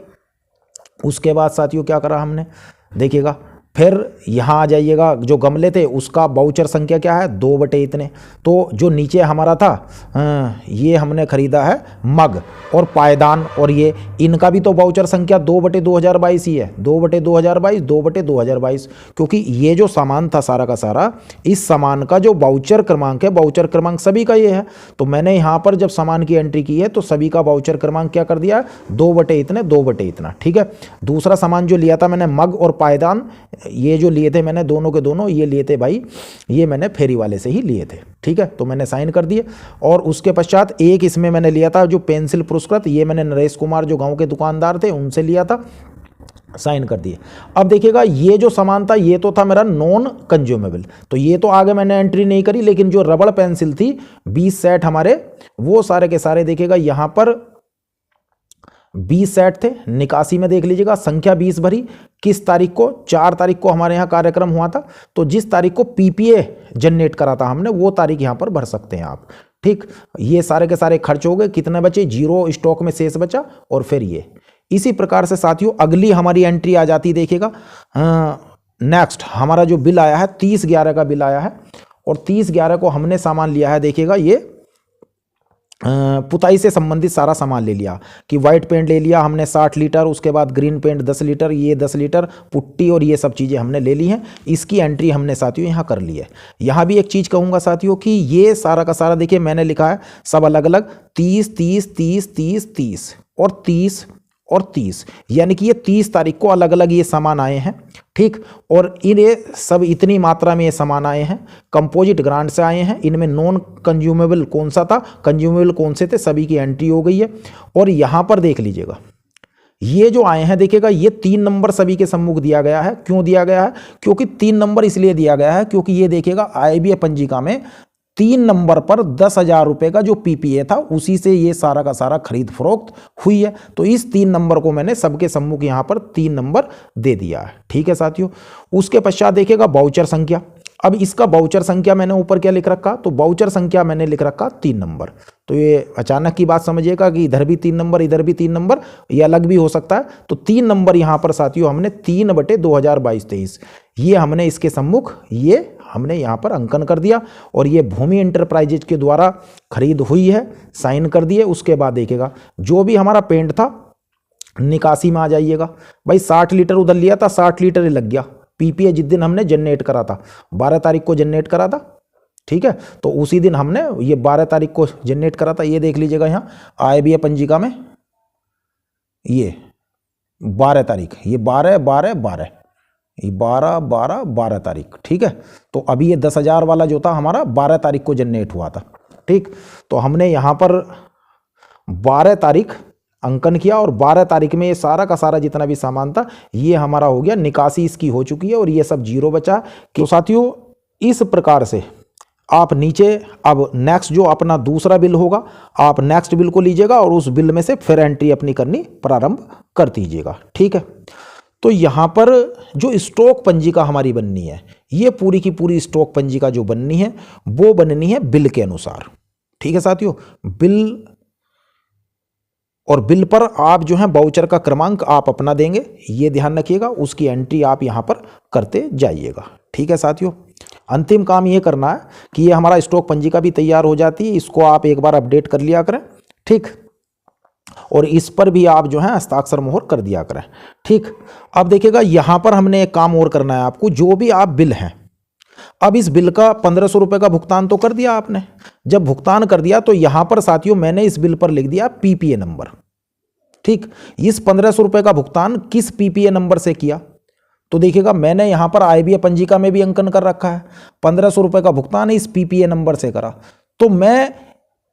उसके बाद साथियों क्या करा हमने, देखिएगा फिर यहाँ आ जाइएगा, जो गमले थे उसका वाउचर संख्या क्या है, 2 बटे इतने। तो जो नीचे हमारा था ये हमने खरीदा है मग और पायदान, और ये इनका भी तो वाउचर संख्या 2 बटे 2022 ही है, 2 बटे 2022, 2 बटे 2022, क्योंकि ये जो सामान था सारा का सारा, इस सामान का जो वाउचर क्रमांक है, वाउचर क्रमांक सभी का ये है। तो मैंने यहाँ पर जब सामान की एंट्री की है तो सभी का वाउचर क्रमांक क्या कर दिया, 2 बटे इतने, 2 बटे इतना। ठीक है, दूसरा सामान जो लिया था मैंने मग और पायदान, ये जो लिए थे मैंने दोनों के दोनों ये लिए थे भाई, ये मैंने फेरी वाले से ही लिए थे। ठीक है, तो मैंने साइन कर दिए। और उसके पश्चात एक इसमें मैंने लिया था जो पेंसिल पुरस्कृत, ये मैंने नरेश कुमार जो गांव के दुकानदार थे उनसे लिया था, साइन कर दिए। अब देखिएगा ये जो सामान था ये तो था मेरा नॉन कंज्यूमेबल, तो ये तो आगे मैंने एंट्री नहीं करी, लेकिन जो रबड़ पेंसिल थी 20 सेट हमारे, वो सारे के सारे देखिएगा यहाँ पर 20 सेट थे। निकासी में देख लीजिएगा संख्या 20 भरी। किस तारीख को, 4 तारीख को हमारे यहाँ कार्यक्रम हुआ था, तो जिस तारीख को पीपीए जनरेट करा था हमने वो तारीख यहाँ पर भर सकते हैं आप। ठीक, ये सारे के सारे खर्च हो गए, कितने बचे, 0 स्टॉक में शेष बचा। और फिर ये इसी प्रकार से साथियों अगली हमारी एंट्री आ जाती, देखिएगा नेक्स्ट हमारा जो बिल आया है 30/11 का बिल आया है, और 30/11 को हमने सामान लिया है, देखिएगा ये पुताई से संबंधित सारा सामान ले लिया, कि वाइट पेंट ले लिया हमने 60 लीटर, उसके बाद ग्रीन पेंट 10 लीटर, ये 10 लीटर पुट्टी, और ये सब चीज़ें हमने ले ली हैं। इसकी एंट्री हमने साथियों यहाँ कर ली है। यहाँ भी एक चीज़ कहूँगा साथियों कि ये सारा का सारा देखिए मैंने लिखा है सब अलग अलग 30 30 30 30 30 और 30 और 30, यानी कि ये 30 तारीख को अलग अलग ये सामान आए हैं, ठीक। और ये सब इतनी मात्रा में ये सामान आए हैं, कंपोजिट ग्रांट से आए हैं। इनमें नॉन कंज्यूमेबल कौन सा था, कंज्यूमेबल कौन से थे, सभी की एंट्री हो गई है। और यहाँ पर देख लीजिएगा, ये जो आए हैं देखिएगा, ये 3 नंबर सभी के सम्मुख दिया गया है। क्यों दिया गया है, क्योंकि 3 नंबर इसलिए दिया गया है क्योंकि ये देखिएगा IBA पंजिका में 3 नंबर पर 10,000 रुपये का जो PPA था उसी से ये सारा का सारा खरीद फरोख्त हुई है। तो इस 3 नंबर को मैंने सबके सम्मुख यहाँ पर 3 नंबर दे दिया है, ठीक है साथियों। उसके पश्चात देखिएगा बाउचर संख्या। अब इसका बाउचर संख्या मैंने ऊपर क्या लिख रखा, तो बाउचर संख्या मैंने लिख रखा 3 नंबर। तो ये अचानक की बात समझिएगा कि इधर भी 3 नंबर इधर भी 3 नंबर, ये अलग भी हो सकता है। तो 3 नंबर यहाँ पर साथियों हमने 3/2022-23 ये हमने इसके सम्मुख ये हमने यहाँ पर अंकन कर दिया। और ये भूमि इंटरप्राइजेज के द्वारा खरीद हुई है, साइन कर दिए। उसके बाद देखिएगा जो भी हमारा पेंट था निकासी में आ जाइएगा। भाई 60 लीटर उधर लिया था, 60 लीटर ही लग गया। PPA जिस दिन हमने जनरेट करा था, 12 तारीख को जनरेट करा था, ठीक है। तो उसी दिन हमने ये 12 तारीख को जनरेट करा था। ये देख लीजिएगा यहाँ IBA पंजिका में ये 12 तारीख, ये 12 ये 12 तारीख, ठीक है। तो अभी ये 10,000 वाला जो था हमारा 12 तारीख को जनरेट हुआ था, ठीक। तो हमने यहाँ पर 12 तारीख अंकन किया और 12 तारीख में ये सारा का सारा जितना भी सामान था ये हमारा हो गया, निकासी इसकी हो चुकी है और ये सब जीरो बचा। तो साथियों इस प्रकार से आप नीचे अब नेक्स्ट जो अपना दूसरा बिल होगा, आप नेक्स्ट बिल को लीजिएगा और उस बिल में से फिर एंट्री अपनी करनी प्रारंभ कर दीजिएगा, ठीक है। तो यहाँ पर जो स्टॉक पंजिका हमारी बननी है, ये पूरी की पूरी स्टॉक पंजिका जो बननी है वो बननी है बिल के अनुसार, ठीक है साथियों। बिल और बिल पर आप जो है बाउचर का क्रमांक आप अपना देंगे, ये ध्यान रखिएगा। उसकी एंट्री आप यहाँ पर करते जाइएगा, ठीक है साथियों। अंतिम काम ये करना है कि ये हमारा स्टॉक पंजिका भी तैयार हो जाती है, इसको आप एक बार अपडेट कर लिया करें, ठीक। और इस पर भी आप जो है हस्ताक्षर मोहर कर दिया करें, ठीक। अब देखिएगा यहाँ पर हमने एक काम और करना है आपको, जो भी आप बिल हैं, अब इस बिल का 1500 रुपये का भुगतान तो कर दिया आपने। जब भुगतान कर दिया तो यहाँ पर साथियों मैंने इस बिल पर लिख दिया PPA नंबर, ठीक। इस 1500 रुपये का भुगतान किस PPA नंबर से किया, तो देखिएगा मैंने यहाँ पर IBA पंजिका में भी अंकन कर रखा है, 1500 रुपये का भुगतान इस PPA नंबर से करा। तो मैं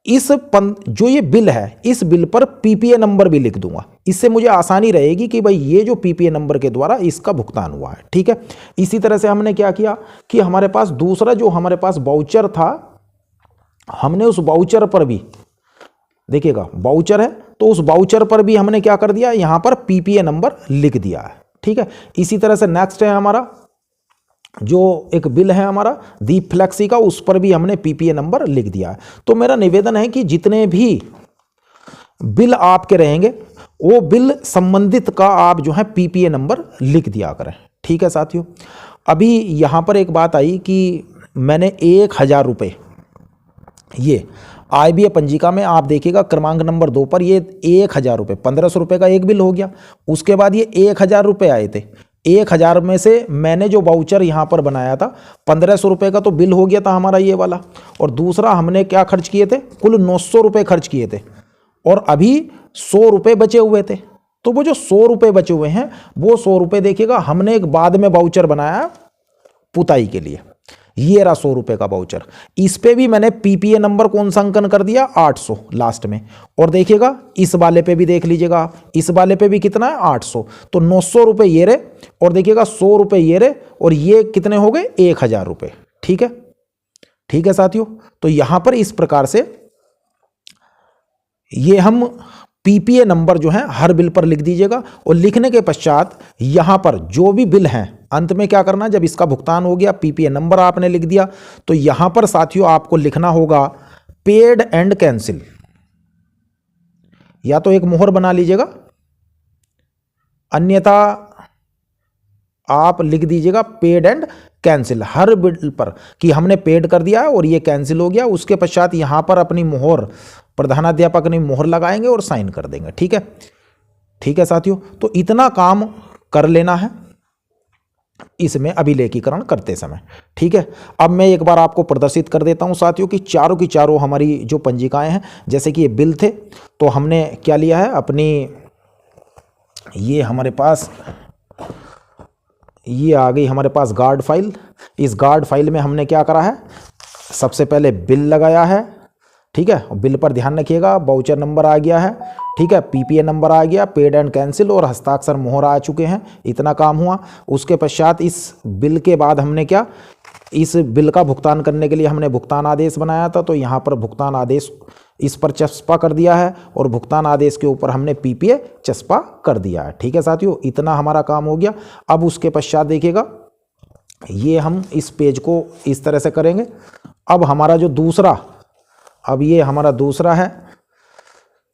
इस जो ये बिल है इस बिल पर PPA नंबर भी लिख दूंगा, इससे मुझे आसानी रहेगी कि भाई ये जो PPA नंबर के द्वारा इसका भुगतान हुआ है, ठीक है। इसी तरह से हमने क्या किया कि हमारे पास दूसरा जो हमारे पास बाउचर था, हमने उस बाउचर पर भी देखिएगा बाउचर है तो उस बाउचर पर भी हमने क्या कर दिया, यहाँ पर PPA नंबर लिख दिया है, ठीक है। इसी तरह से नेक्स्ट है हमारा जो एक बिल है हमारा दीप फ्लेक्सी का, उस पर भी हमने PPA नंबर लिख दिया है। तो मेरा निवेदन है कि जितने भी बिल आपके रहेंगे वो बिल संबंधित का आप जो है PPA नंबर लिख दिया करें, ठीक है साथियों। अभी यहाँ पर एक बात आई कि मैंने 1000 रुपये ये IBA पंजिका में आप देखिएगा क्रमांक नंबर 2 पर ये 1000 रुपये, 1500 रुपये का एक बिल हो गया। उसके बाद ये 1000 रुपये आए थे, 1000 में से मैंने जो बाउचर यहाँ पर बनाया था 1500 रुपये का तो बिल हो गया था हमारा ये वाला। और दूसरा हमने क्या खर्च किए थे, कुल 900 रुपये खर्च किए थे और अभी 100 रुपये बचे हुए थे। तो वो जो 100 रुपये बचे हुए हैं वो 100 रुपये देखिएगा हमने एक बाद में बाउचर बनाया पुताई के लिए, ये रहा 100 रुपये का बाउचर। इस पे भी मैंने PPA नंबर कौन सा अंकन कर दिया, 800 लास्ट में। और देखिएगा इस वाले पे भी देख लीजिएगा आप, इस वाले पे भी कितना है 800। तो 900 रुपये ये रहे और देखिएगा 100 रुपये ये रहे और ये कितने हो गए 1000 रुपये, ठीक है, ठीक है साथियों। तो यहां पर इस प्रकार से ये हम PPA नंबर जो है हर बिल पर लिख दीजिएगा। और लिखने के पश्चात यहां पर जो भी बिल हैं अंत में क्या करना है, जब इसका भुगतान हो गया PPA नंबर आपने लिख दिया तो यहां पर साथियों आपको लिखना होगा पेड एंड कैंसिल, या तो एक मोहर बना लीजिएगा, अन्यथा आप लिख दीजिएगा paid and cancel her bill पर कि हमने पेड कर दिया और ये कैंसिल हो गया। उसके पश्चात यहां पर अपनी मोहर प्रधानाध्यापक ने मोहर लगाएंगे और साइन कर देंगे, ठीक है, ठीक है साथियों। तो इतना काम कर लेना है इसमें अभिलेखीकरण करते समय, ठीक है। अब मैं एक बार आपको प्रदर्शित कर देता हूं साथियों कि चारों की चारों हमारी जो पंजिकाएं हैं, जैसे कि ये बिल थे तो हमने क्या लिया है, अपनी ये हमारे पास ये आ गई हमारे पास गार्ड फाइल। इस गार्ड फाइल में हमने क्या करा है, सबसे पहले बिल लगाया है, ठीक है। बिल पर ध्यान रखिएगा, वाउचर नंबर आ गया है, ठीक है, पीपीए नंबर आ गया, पेड एंड कैंसिल और हस्ताक्षर मोहर आ चुके हैं। इतना काम हुआ। उसके पश्चात इस बिल के बाद हमने क्या, इस बिल का भुगतान करने के लिए हमने भुगतान आदेश बनाया था, तो यहाँ पर भुगतान आदेश इस पर चस्पा कर दिया है और भुगतान आदेश के ऊपर हमने पीपीए चस्पा कर दिया है, ठीक है साथियों। इतना हमारा काम हो गया। अब उसके पश्चात देखिएगा, ये हम इस पेज को इस तरह से करेंगे। अब हमारा जो दूसरा, अब ये हमारा दूसरा है,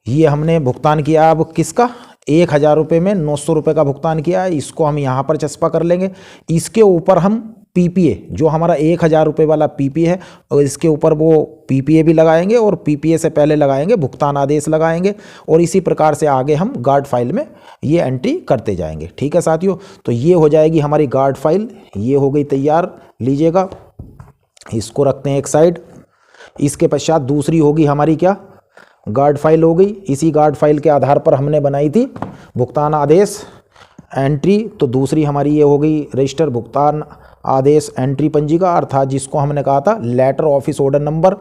ये हमने भुगतान किया अब किसका, 1000 रुपये में 900 रुपये का भुगतान किया है। इसको हम यहाँ पर चस्पा कर लेंगे। इसके ऊपर हम पीपीए, जो हमारा 1000 रुपये वाला पीपीए है, और इसके ऊपर वो पीपीए भी लगाएंगे और पीपीए से पहले लगाएंगे भुगतान आदेश लगाएंगे, और इसी प्रकार से आगे हम गार्ड फाइल में ये एंट्री करते जाएंगे, ठीक है साथियों। तो ये हो जाएगी हमारी गार्ड फाइल, ये हो गई तैयार। लीजिएगा, इसको रखते हैं एक साइड। इसके पश्चात दूसरी होगी हमारी क्या, गार्ड फाइल हो गई। इसी गार्ड फाइल के आधार पर हमने बनाई थी भुगतान आदेश एंट्री। तो दूसरी हमारी ये हो गई रजिस्टर भुगतान आदेश एंट्री पंजिका, अर्थात जिसको हमने कहा था लेटर ऑफिस ऑर्डर नंबर।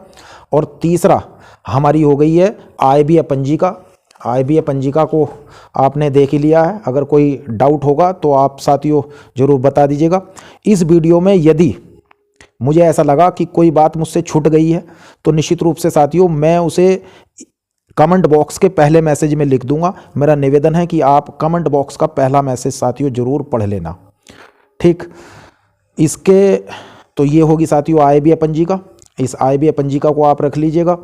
और तीसरा हमारी हो गई है आयबीए पंजिका। आयबीए पंजिका को आपने देख ही लिया है। अगर कोई डाउट होगा तो आप साथियों ज़रूर बता दीजिएगा। इस वीडियो में यदि मुझे ऐसा लगा कि कोई बात मुझसे छूट गई है तो निश्चित रूप से साथियों मैं उसे कमेंट बॉक्स के पहले मैसेज में लिख दूंगा। मेरा निवेदन है कि आप कमेंट बॉक्स का पहला मैसेज साथियों ज़रूर पढ़ लेना, ठीक। इसके तो ये होगी साथियों आयबीए पंजिका। इस आयबीए पंजिका को आप रख लीजिएगा,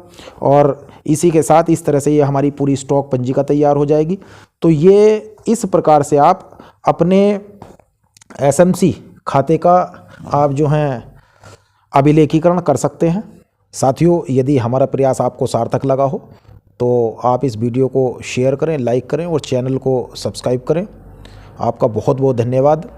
और इसी के साथ इस तरह से ये हमारी पूरी स्टॉक पंजिका तैयार हो जाएगी। तो ये इस प्रकार से आप अपने एसएमसी खाते का आप जो हैं अभिलेखीकरण कर सकते हैं। साथियों, यदि हमारा प्रयास आपको सार्थक लगा हो तो आप इस वीडियो को शेयर करें, लाइक करें और चैनल को सब्सक्राइब करें। आपका बहुत बहुत धन्यवाद।